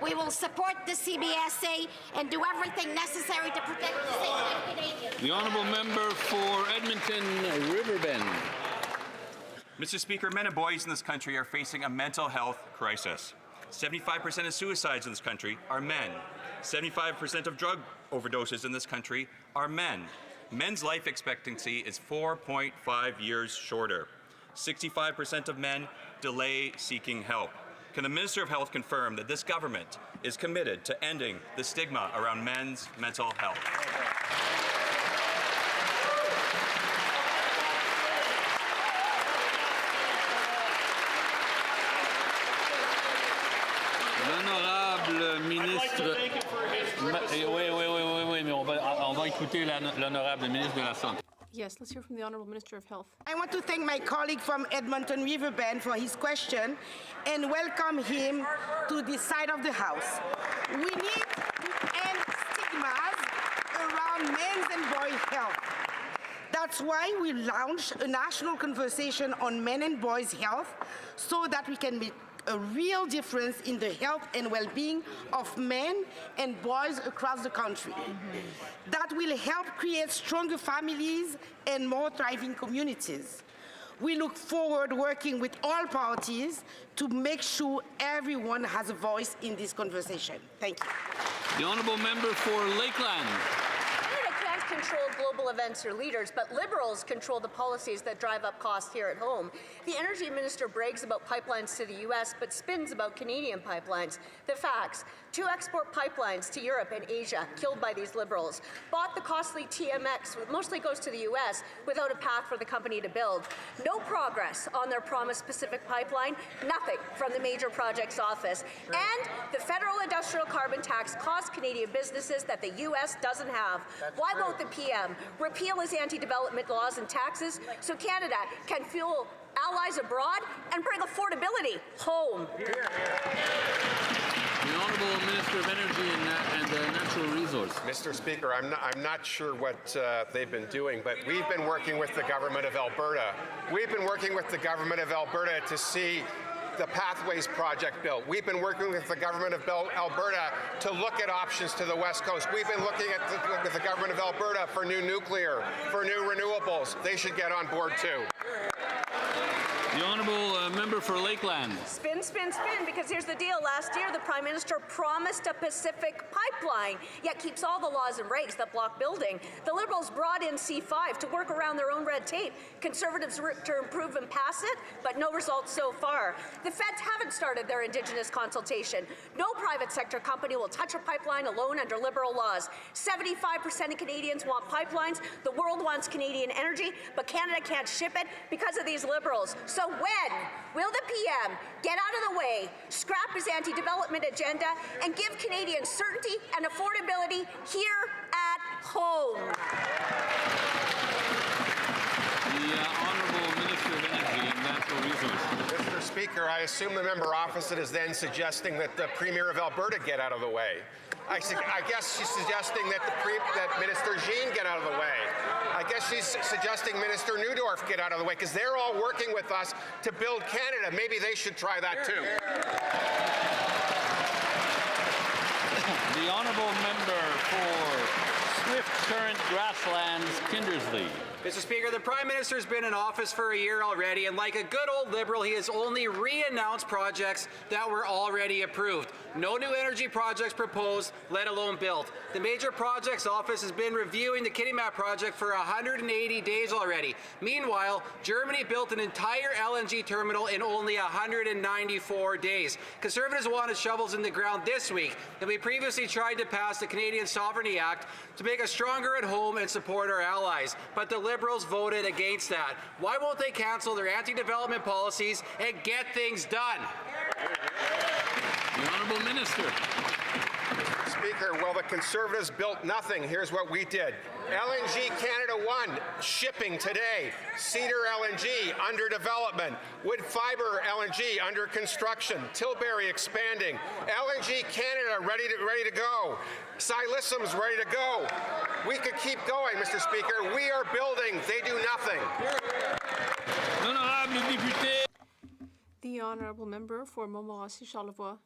We will support the CBSA and do everything necessary to protect the safety of Canadians. The honourable member for Edmonton Riverbend. Mr. Speaker, men and boys in this country are facing a mental health crisis. 75% of suicides in this country are men. 75% of drug overdoses in this country are men. Men's life expectancy is 4.5 years shorter. 65% of men delay seeking help. Can the Minister of Health confirm that this government is committed to ending the stigma around men's mental health? L'honorable ministre. Wait. mais on va écouter l'honorable ministre de la Santé. Yes, let's hear from the Honourable Minister of Health. I want to thank my colleague from Edmonton Riverbend for his question and welcome him to this side of the House. We need to end stigmas around men's and boys' health. That's why we launched a national conversation on men and boys' health so that we can make a real difference in the health and well-being of men and boys across the country. That will help create stronger families and more thriving communities. We look forward working with all parties to make sure everyone has a voice in this conversation. Thank you. The honourable member for Lakeland. Canada can't control global events or leaders, but Liberals control the policies that drive up costs here at home. The Energy Minister brags about pipelines to the U.S., but spins about Canadian pipelines. The facts: 2 export pipelines to Europe and Asia, killed by these Liberals. Bought the costly TMX, which mostly goes to the U.S., without a path for the company to build. No progress on their promised Pacific pipeline, nothing from the Major Projects Office. And the federal industrial carbon tax costs Canadian businesses that the U.S. doesn't have. Why won't the PM repeal his anti-development laws and taxes so Canada can fuel allies abroad and bring affordability home? The Honourable Minister of Energy and Natural Resources. Mr. Speaker, I'm not sure what they've been doing, but we've been working with the government of Alberta. We've been working with the government of Alberta to see the Pathways project built. We've been working with the government of Alberta to look at options to the West Coast. We've been looking at with the government of Alberta for new nuclear, for new renewables. They should get on board too. The Honourable Member for Lakeland. Spin, spin, spin, because here's the deal. Last year, the Prime Minister promised a Pacific pipeline, yet keeps all the laws and regs that block building. The Liberals brought in C5 to work around their own red tape. Conservatives to improve and pass it, but no results so far. The feds haven't started their Indigenous consultation. No private sector company will touch a pipeline alone under Liberal laws. 75% of Canadians want pipelines. The world wants Canadian energy, but Canada can't ship it because of these Liberals. So when will the PM get out of the way, scrap his anti-development agenda, and give Canadians certainty and affordability here at home? The Honourable Minister of Energy and Natural Resources. Mr. Speaker, I assume the member opposite is then suggesting that the Premier of Alberta get out of the way. I guess she's suggesting that that Minister Jean get out of the way. I guess she's suggesting Minister Neudorf get out of the way because they're all working with us to build Canada. Maybe they should try that too. The Honourable Member for Swift Current Grasslands, Kindersley. Mr. Speaker, the Prime Minister has been in office for a year already, and like a good old Liberal, he has only re-announced projects that were already approved. No new energy projects proposed, let alone built. The Major Projects Office has been reviewing the Kitimat project for 180 days already. Meanwhile, Germany built an entire LNG terminal in only 194 days. Conservatives wanted shovels in the ground this week, and we previously tried to pass the Canadian Sovereignty Act to make us stronger at home and support our allies. But the Liberals voted against that. Why won't they cancel their anti-development policies and get things done? The Honourable Minister. Speaker, well, the Conservatives built nothing. Here's what we did. LNG Canada 1, shipping today. Cedar LNG, under development. Wood Fibre LNG, under construction. Tilbury expanding. LNG Canada, ready to go. Silicim's ready to go. We could keep going, Mr. Speaker. We are building. They do nothing. The Honourable Member for Montmorency-Charlevoix.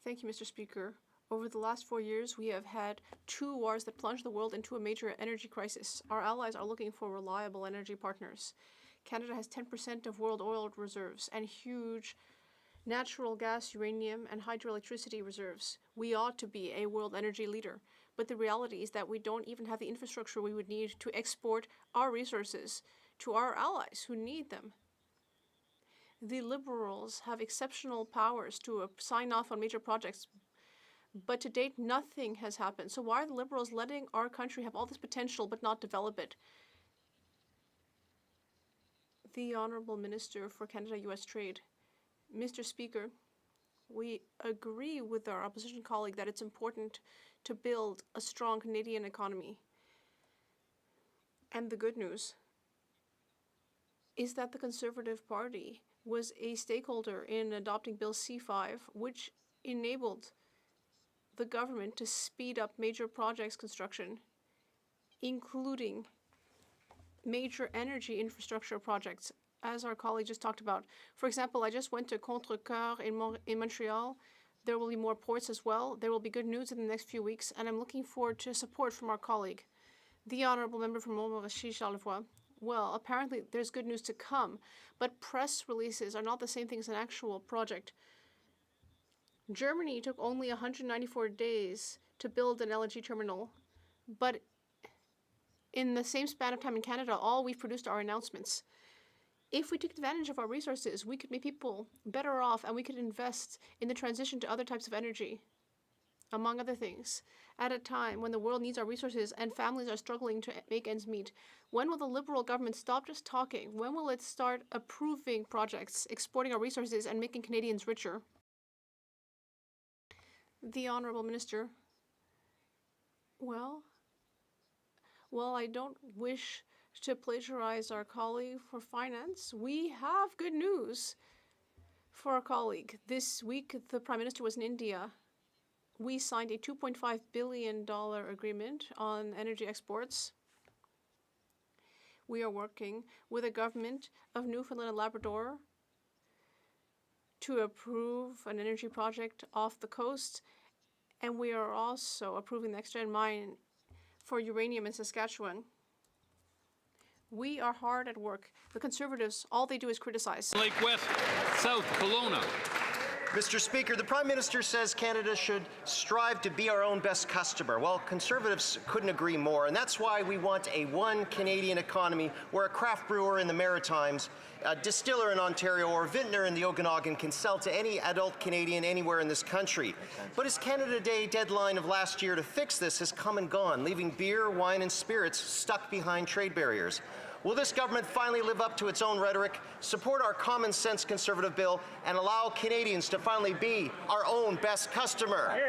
Thank you, Mr. Speaker. Over the last 4 years, we have had 2 wars that plunged the world into a major energy crisis. Our allies are looking for reliable energy partners. Canada has 10% of world oil reserves and huge natural gas, uranium, and hydroelectricity reserves. We ought to be a world energy leader. But the reality is that we don't even have the infrastructure we would need to export our resources to our allies who need them. The Liberals have exceptional powers to sign off on major projects, but to date, nothing has happened. So why are the Liberals letting our country have all this potential but not develop it? The Honourable Minister for Canada-US Trade. Mr. Speaker, we agree with our opposition colleague that it's important to build a strong Canadian economy. And the good news is that the Conservative Party was a stakeholder in adopting Bill C5, which enabled the government to speed up major projects construction, including major energy infrastructure projects, as our colleague just talked about. For example, I just went to Contrecoeur in Montreal. There will be more ports as well. There will be good news in the next few weeks, and I'm looking forward to support from our colleague, the Honourable Member from Montmorency Charlevoix. Well, apparently there's good news to come, but press releases are not the same thing as an actual project. Germany took only 194 days to build an LNG terminal, but in the same span of time in Canada, all we've produced are announcements. If we took advantage of our resources, we could make people better off, and we could invest in the transition to other types of energy, among other things, at a time when the world needs our resources and families are struggling to make ends meet. When will the Liberal government stop just talking? When will it start approving projects, exporting our resources, and making Canadians richer? The Honourable Minister. Well, I don't wish to plagiarize our colleague for finance. We have good news for our colleague. This week, the Prime Minister was in India. We signed a $2.5 billion agreement on energy exports. We are working with the government of Newfoundland and Labrador to approve an energy project off the coast, and we are also approving the next-gen mine for uranium in Saskatchewan. We are hard at work. The Conservatives, all they do is criticize. Lake West, South Kelowna. Mr. Speaker, the Prime Minister says Canada should strive to be our own best customer. Well, Conservatives couldn't agree more, and that's why we want a one Canadian economy where a craft brewer in the Maritimes, a distiller in Ontario, or a vintner in the Okanagan can sell to any adult Canadian anywhere in this country. But his Canada Day deadline of last year to fix this has come and gone, leaving beer, wine, and spirits stuck behind trade barriers. Will this government finally live up to its own rhetoric, support our common sense Conservative bill, and allow Canadians to finally be our own best customer?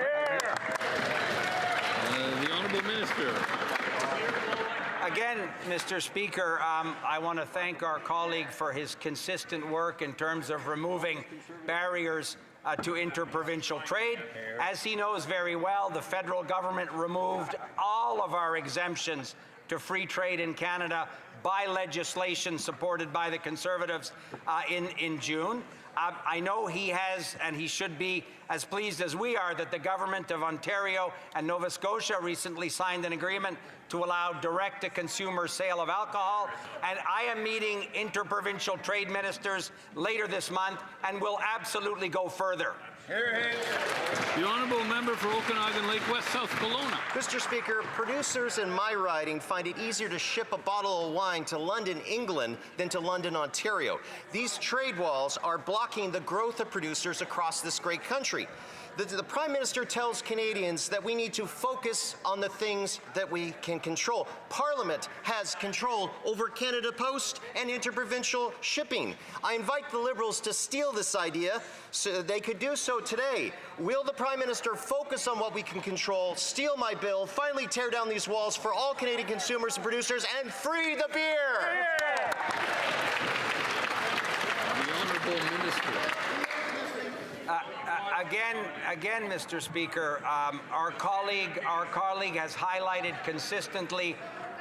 The Honourable Minister. Again, Mr. Speaker, I want to thank our colleague for his consistent work in terms of removing barriers to interprovincial trade. As he knows very well, the federal government removed all of our exemptions to free trade in Canada by legislation supported by the Conservatives in June. I know he has, and he should be as pleased as we are, that the government of Ontario and Nova Scotia recently signed an agreement to allow direct-to-consumer sale of alcohol. And I am meeting interprovincial trade ministers later this month and will absolutely go further. The Honourable Member for Okanagan Lake West, South Kelowna. Mr. Speaker, producers in my riding find it easier to ship a bottle of wine to London, England than to London, Ontario. These trade walls are blocking the growth of producers across this great country. The Prime Minister tells Canadians that we need to focus on the things that we can control. Parliament has control over Canada Post and interprovincial shipping. I invite the Liberals to steal this idea so they could do so today. Will the Prime Minister focus on what we can control, steal my bill, finally tear down these walls for all Canadian consumers and producers, and free the beer? The Honourable Minister. Again, Mr. Speaker, our colleague has highlighted consistently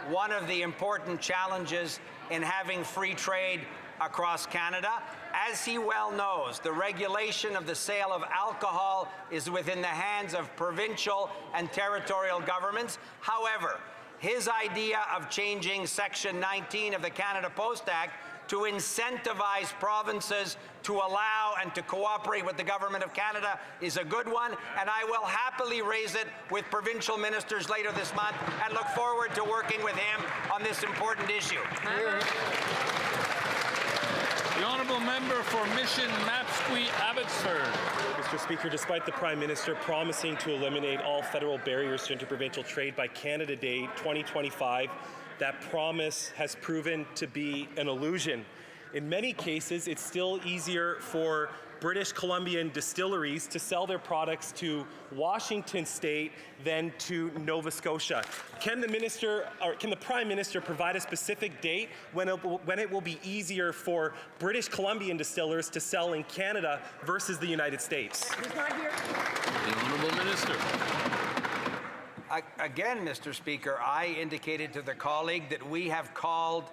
one of the important challenges in having free trade across Canada. As he well knows, the regulation of the sale of alcohol is within the hands of provincial and territorial governments. However, his idea of changing Section 19 of the Canada Post Act to incentivize provinces to allow and to cooperate with the Government of Canada is a good one, and I will happily raise it with provincial ministers later this month and look forward to working with him on this important issue. The Honourable Member for Mission Mapsquee Abbotsford. Mr. Speaker, despite the Prime Minister promising to eliminate all federal barriers to interprovincial trade by Canada Day 2025, that promise has proven to be an illusion. in many cases, it's still easier for British Columbian distilleries to sell their products to Washington State than to Nova Scotia. Can the Prime Minister provide a specific date when it will be easier for British Columbian distillers to sell in Canada versus the United States? He's not here. The Honourable Minister. Again, Mr. Speaker, I indicated to the colleague that we have called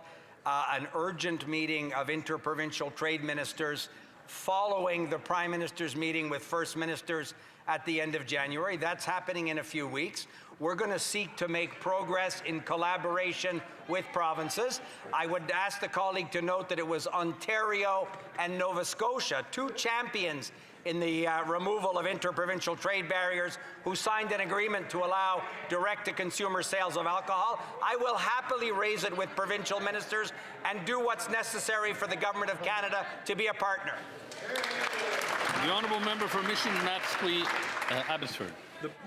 an urgent meeting of interprovincial trade ministers following the Prime Minister's meeting with First Ministers at the end of January. That's happening in a few weeks. We're going to seek to make progress in collaboration with provinces. I would ask the colleague to note that it was Ontario and Nova Scotia, two champions in the removal of interprovincial trade barriers, who signed an agreement to allow direct-to-consumer sales of alcohol. I will happily raise it with provincial ministers and do what's necessary for the Government of Canada to be a partner. The Honourable Member for Mission Matsqui, Abbotsford.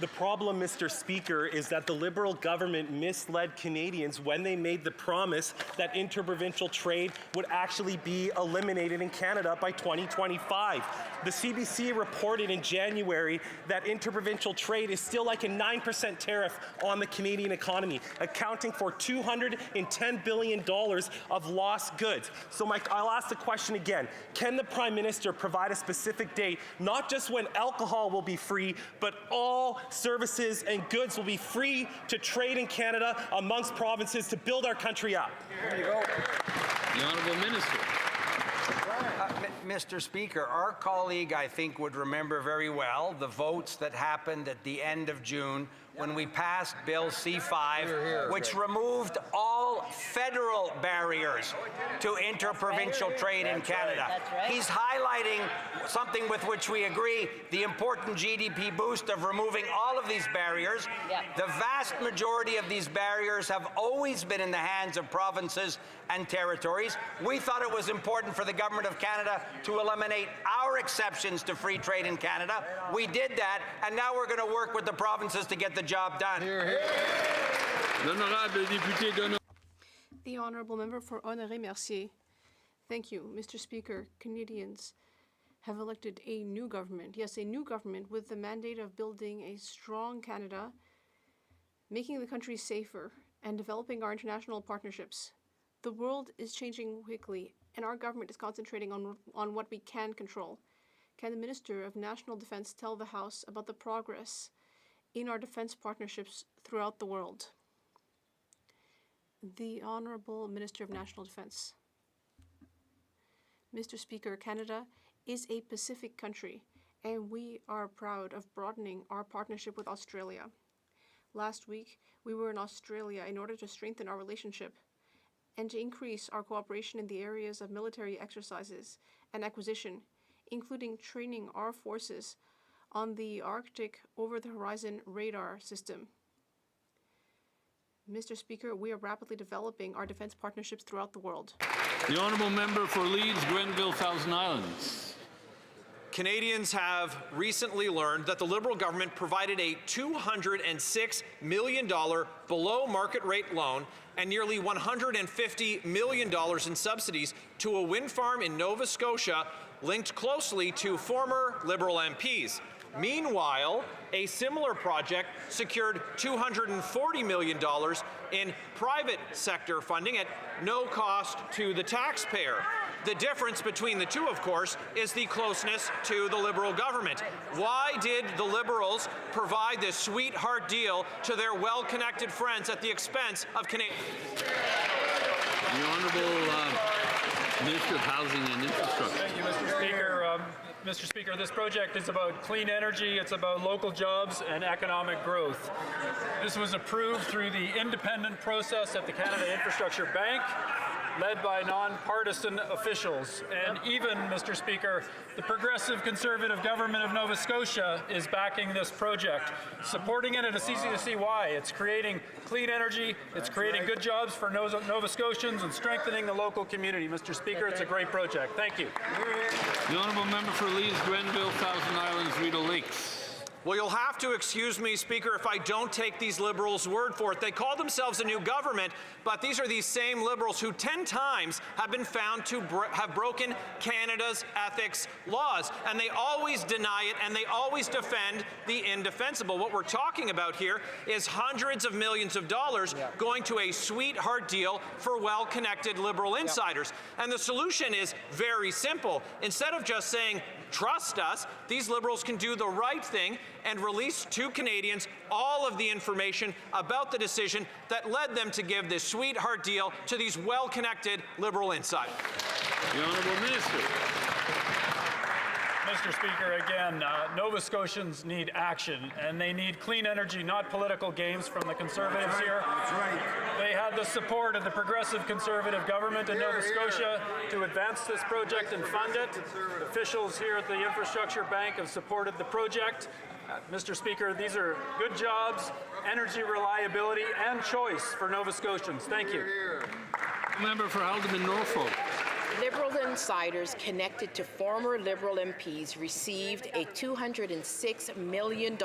The problem, Mr. Speaker, is that the Liberal government misled Canadians when they made the promise that interprovincial trade would actually be eliminated in Canada by 2025. The CBC reported in January that interprovincial trade is still like a 9% tariff on the Canadian economy, accounting for $210 billion of lost goods. So I'll ask the question again. Can the Prime Minister provide a specific date, not just when alcohol will be free, but all services and goods will be free to trade in Canada amongst provinces to build our country up? There you go. The Honourable Minister. Mr. Speaker, our colleague, I think, would remember very well the votes that happened at the end of June when we passed Bill C-5, which removed all federal barriers to interprovincial trade in Canada. He's highlighting something with which we agree, the important GDP boost of removing all of these barriers. The vast majority of these barriers have always been in the hands of provinces and territories. We thought it was important for the Government of Canada to eliminate our exceptions to free trade in Canada. We did that, and now we're going to work with the provinces to get the job done. The Honourable Member for Honoré-Mercier. Thank you, Mr. Speaker. Canadians have elected a new government. Yes, a new government with the mandate of building a strong Canada, making the country safer, and developing our international partnerships. The world is changing quickly, and our government is concentrating on what we can control. Can the Minister of National Defence tell the House about the progress in our defence partnerships throughout the world? The Honourable Minister of National Defence. Mr. Speaker, Canada is a Pacific country, and we are proud of broadening our partnership with Australia. Last week, we were in Australia in order to strengthen our relationship and to increase our cooperation in the areas of military exercises and acquisition, including training our forces on the Arctic over-the-horizon radar system. Mr. Speaker, we are rapidly developing our defense partnerships throughout the world. The Honourable Member for Leeds, Grenville, Thousand Islands. Canadians have recently learned that the Liberal government provided a $206 million below-market rate loan and nearly $150 million in subsidies to a wind farm in Nova Scotia linked closely to former Liberal MPs. Meanwhile, a similar project secured $240 million in private sector funding at no cost to the taxpayer. The difference between the two, of course, is the closeness to the Liberal government. Why did the Liberals provide this sweetheart deal to their well-connected friends at the expense of Canadians? The Honourable Minister of Housing and Infrastructure. Thank you, Mr. Speaker. Mr. Speaker, this project is about clean energy, it's about local jobs and economic growth. This was approved through the independent process at the Canada Infrastructure Bank, led by non-partisan officials. And even, Mr. Speaker, the Progressive Conservative Government of Nova Scotia is backing this project. Supporting it, and it's easy to see why. It's creating clean energy, it's creating good jobs for Nova Scotians, and strengthening the local community. Mr. Speaker, it's a great project. Thank you. The Honourable Member for Leeds, Grenville, Thousand Islands, Rideau Lakes. Well, you'll have to excuse me, Speaker, if I don't take these Liberals' word for it. They call themselves a new government, but these are these same Liberals who 10 times have been found to have broken Canada's ethics laws. And they always deny it, and they always defend the indefensible. What we're talking about here is hundreds of millions of dollars going to a sweetheart deal for well-connected Liberal insiders. And the solution is very simple. Instead of just saying, trust us, these Liberals can do the right thing and release to Canadians all of the information about the decision that led them to give this sweetheart deal to these well-connected Liberal insiders. The Honourable Minister. Mr. Speaker, again, Nova Scotians need action, and they need clean energy, not political games from the Conservatives here. That's right. They had the support of the Progressive Conservative government in Nova Scotia to advance this project and fund it. Officials here at the Infrastructure Bank have supported the project. Mr. Speaker, these are good jobs, energy reliability, and choice for Nova Scotians. Thank you. Member for Haldimand Norfolk. Liberal insiders connected to former Liberal MPs received a $206 million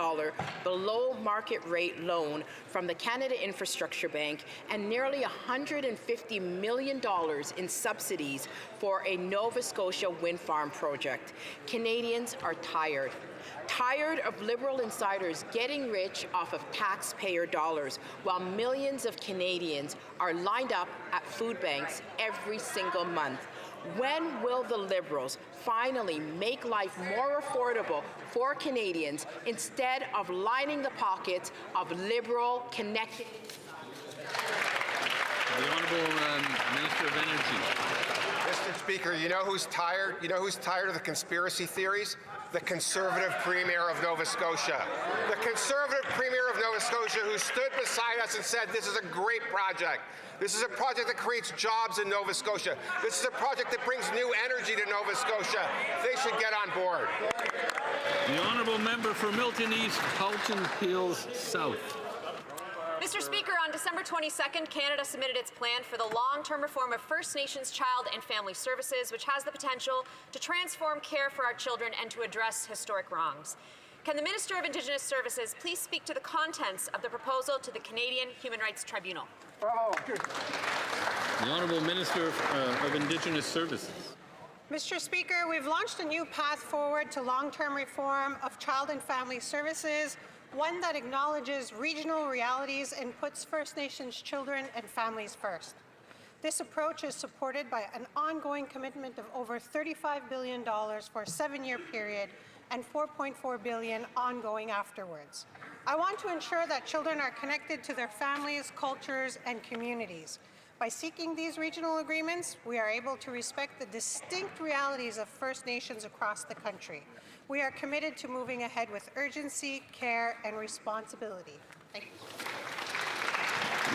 below market rate loan from the Canada Infrastructure Bank and nearly $150 million in subsidies for a Nova Scotia wind farm project. Canadians are tired of Liberal insiders getting rich off of taxpayer dollars, while millions of Canadians are lined up at food banks every single month. When will the Liberals finally make life more affordable for Canadians instead of lining the pockets of Liberal connected? The Honourable Minister of Energy. Mr. Speaker, you know who's tired? You know who's tired of the conspiracy theories? The Conservative Premier of Nova Scotia. The Conservative Premier of Nova Scotia who stood beside us and said this is a great project. This is a project that creates jobs in Nova Scotia. This is a project that brings new energy to Nova Scotia. They should get on board. The Honourable Member for Milton East, Halton Hills South. Mr. Speaker, on December 22nd, Canada submitted its plan for the long-term reform of First Nations Child and Family Services, which has the potential to transform care for our children and to address historic wrongs. Can the Minister of Indigenous Services please speak to the contents of the proposal to the Canadian Human Rights Tribunal? The Honourable Minister of Indigenous Services. Mr. Speaker, we've launched a new path forward to long-term reform of child and family services, one that acknowledges regional realities and puts First Nations children and families first. This approach is supported by an ongoing commitment of over $35 billion for a 7-year period and $4.4 billion ongoing afterwards. I want to ensure that children are connected to their families, cultures, and communities. By seeking these regional agreements, we are able to respect the distinct realities of First Nations across the country. We are committed to moving ahead with urgency, care, and responsibility. Thank you.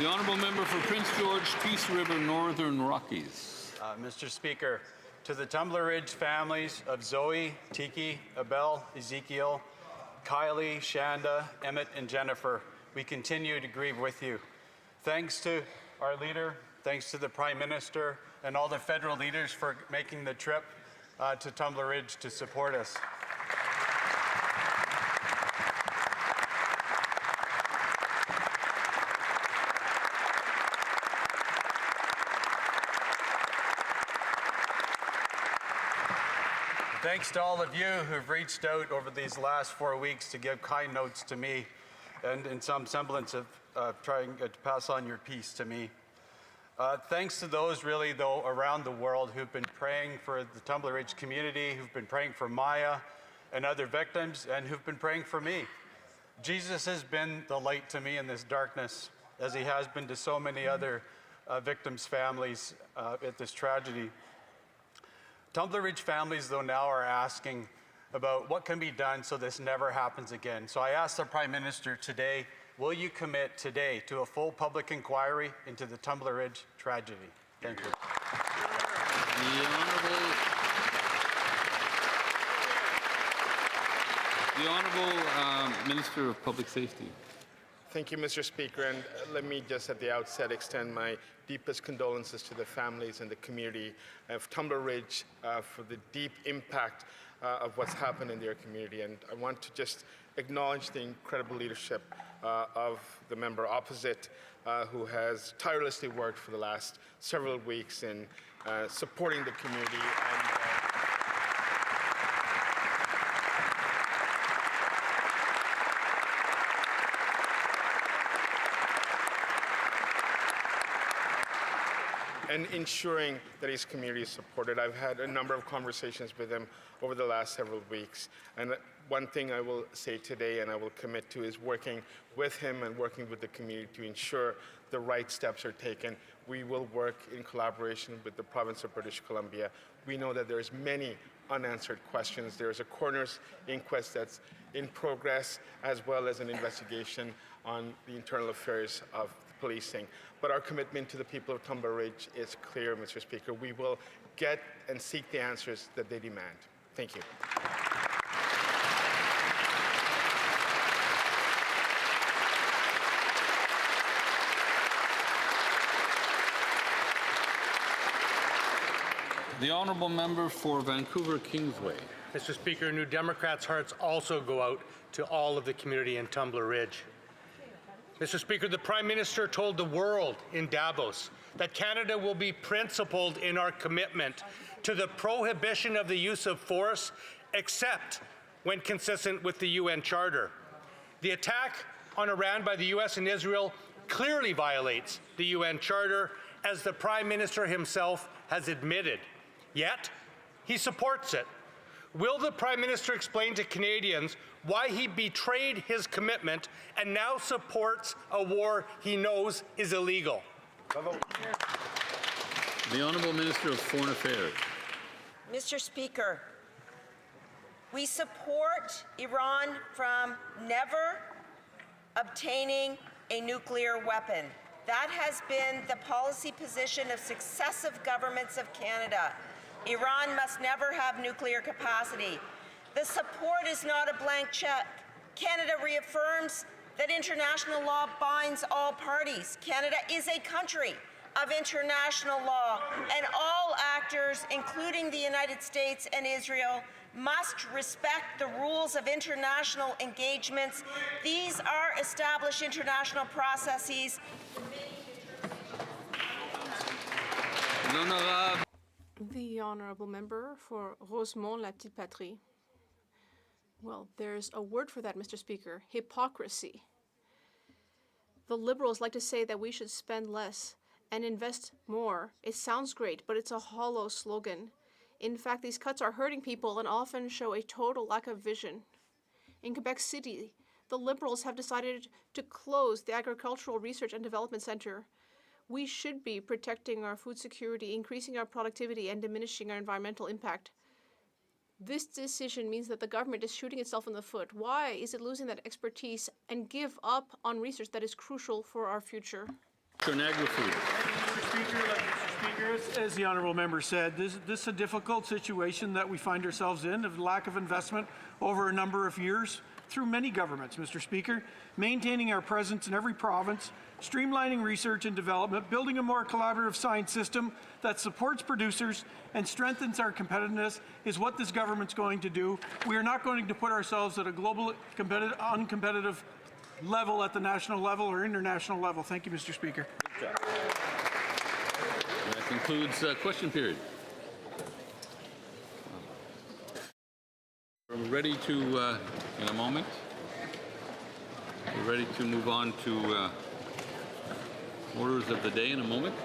The Honourable Member for Prince George, Peace River, Northern Rockies. Mr. Speaker, to the Tumbler Ridge families of Zoe, Tiki, Abel, Ezekiel, Kylie, Shanda, Emmett, and Jennifer, we continue to grieve with you. Thanks to our leader, thanks to the Prime Minister, and all the federal leaders for making the trip to Tumbler Ridge to support us. Thanks to all of you who've reached out over these last 4 weeks to give kind notes to me and in some semblance of trying to pass on your peace to me. Thanks to those really though around the world who've been praying for the Tumbler Ridge community, who've been praying for Maya and other victims, and who've been praying for me. Jesus has been the light to me in this darkness, as he has been to so many other victims' families at this tragedy. Tumbler Ridge families, though, now are asking about what can be done so this never happens again. So I ask the Prime Minister today, will you commit today to a full public inquiry into the Tumbler Ridge tragedy? Thank you. The Honourable Minister of Public Safety. Thank you, Mr. Speaker, and let me just at the outset extend my deepest condolences to the families and the community of Tumbler Ridge for the deep impact of what's happened in their community. And I want to just acknowledge the incredible leadership of the member opposite, who has tirelessly worked for the last several weeks in supporting the community and ensuring that his community is supported. I've had a number of conversations with him over the last several weeks. And one thing I will say today, and I will commit to, is working with him and working with the community to ensure the right steps are taken. We will work in collaboration with the province of British Columbia. We know that there's many unanswered questions. There's a coroner's inquest that's in progress, as well as an investigation on the internal affairs of policing. But our commitment to the people of Tumbler Ridge is clear, Mr. Speaker. We will get and seek the answers that they demand. Thank you. The honourable member for Vancouver Kingsway. Mr. Speaker, New Democrats' hearts also go out to all of the community in Tumbler Ridge. Mr. Speaker, the Prime Minister told the world in Davos that Canada will be principled in our commitment to the prohibition of the use of force, except when consistent with the UN Charter. The attack on Iran by the US and Israel clearly violates the UN Charter, as the Prime Minister himself has admitted. Yet, he supports it. Will the Prime Minister explain to Canadians why he betrayed his commitment and now supports a war he knows is illegal? The Honourable Minister of Foreign Affairs. Mr. Speaker, we support Iran from never obtaining a nuclear weapon. That has been the policy position of successive governments of Canada. Iran must never have nuclear capacity. The support is not a blank check. Canada reaffirms that international law binds all parties. Canada is a country of international law, and all actors, including the United States and Israel, must respect the rules of international engagements. These are established international processes. The honourable member for Rosemont, La Petite Patrie. Well, there's a word for that, Mr. Speaker: hypocrisy. The Liberals like to say that we should spend less and invest more. It sounds great, but it's a hollow slogan. In fact, these cuts are hurting people and often show a total lack of vision. In Quebec City, the Liberals have decided to close the Agricultural Research and Development Centre. We should be protecting our food security, increasing our productivity, and diminishing our environmental impact. This decision means that the government is shooting itself in the foot. Why is it losing that expertise and give up on research that is crucial for our future? Mr. Speaker, as the honourable member said, this is a difficult situation that we find ourselves in, of lack of investment over a number of years through many governments, Mr. Speaker. Maintaining our presence in every province, streamlining research and development, building a more collaborative science system that supports producers and strengthens our competitiveness is what this government's going to do. We are not going to put ourselves at a global uncompetitive level at the national level or international level. Thank you, Mr. Speaker. That concludes question period. We're ready to, in a moment, we're ready to move on to orders of the day in a moment.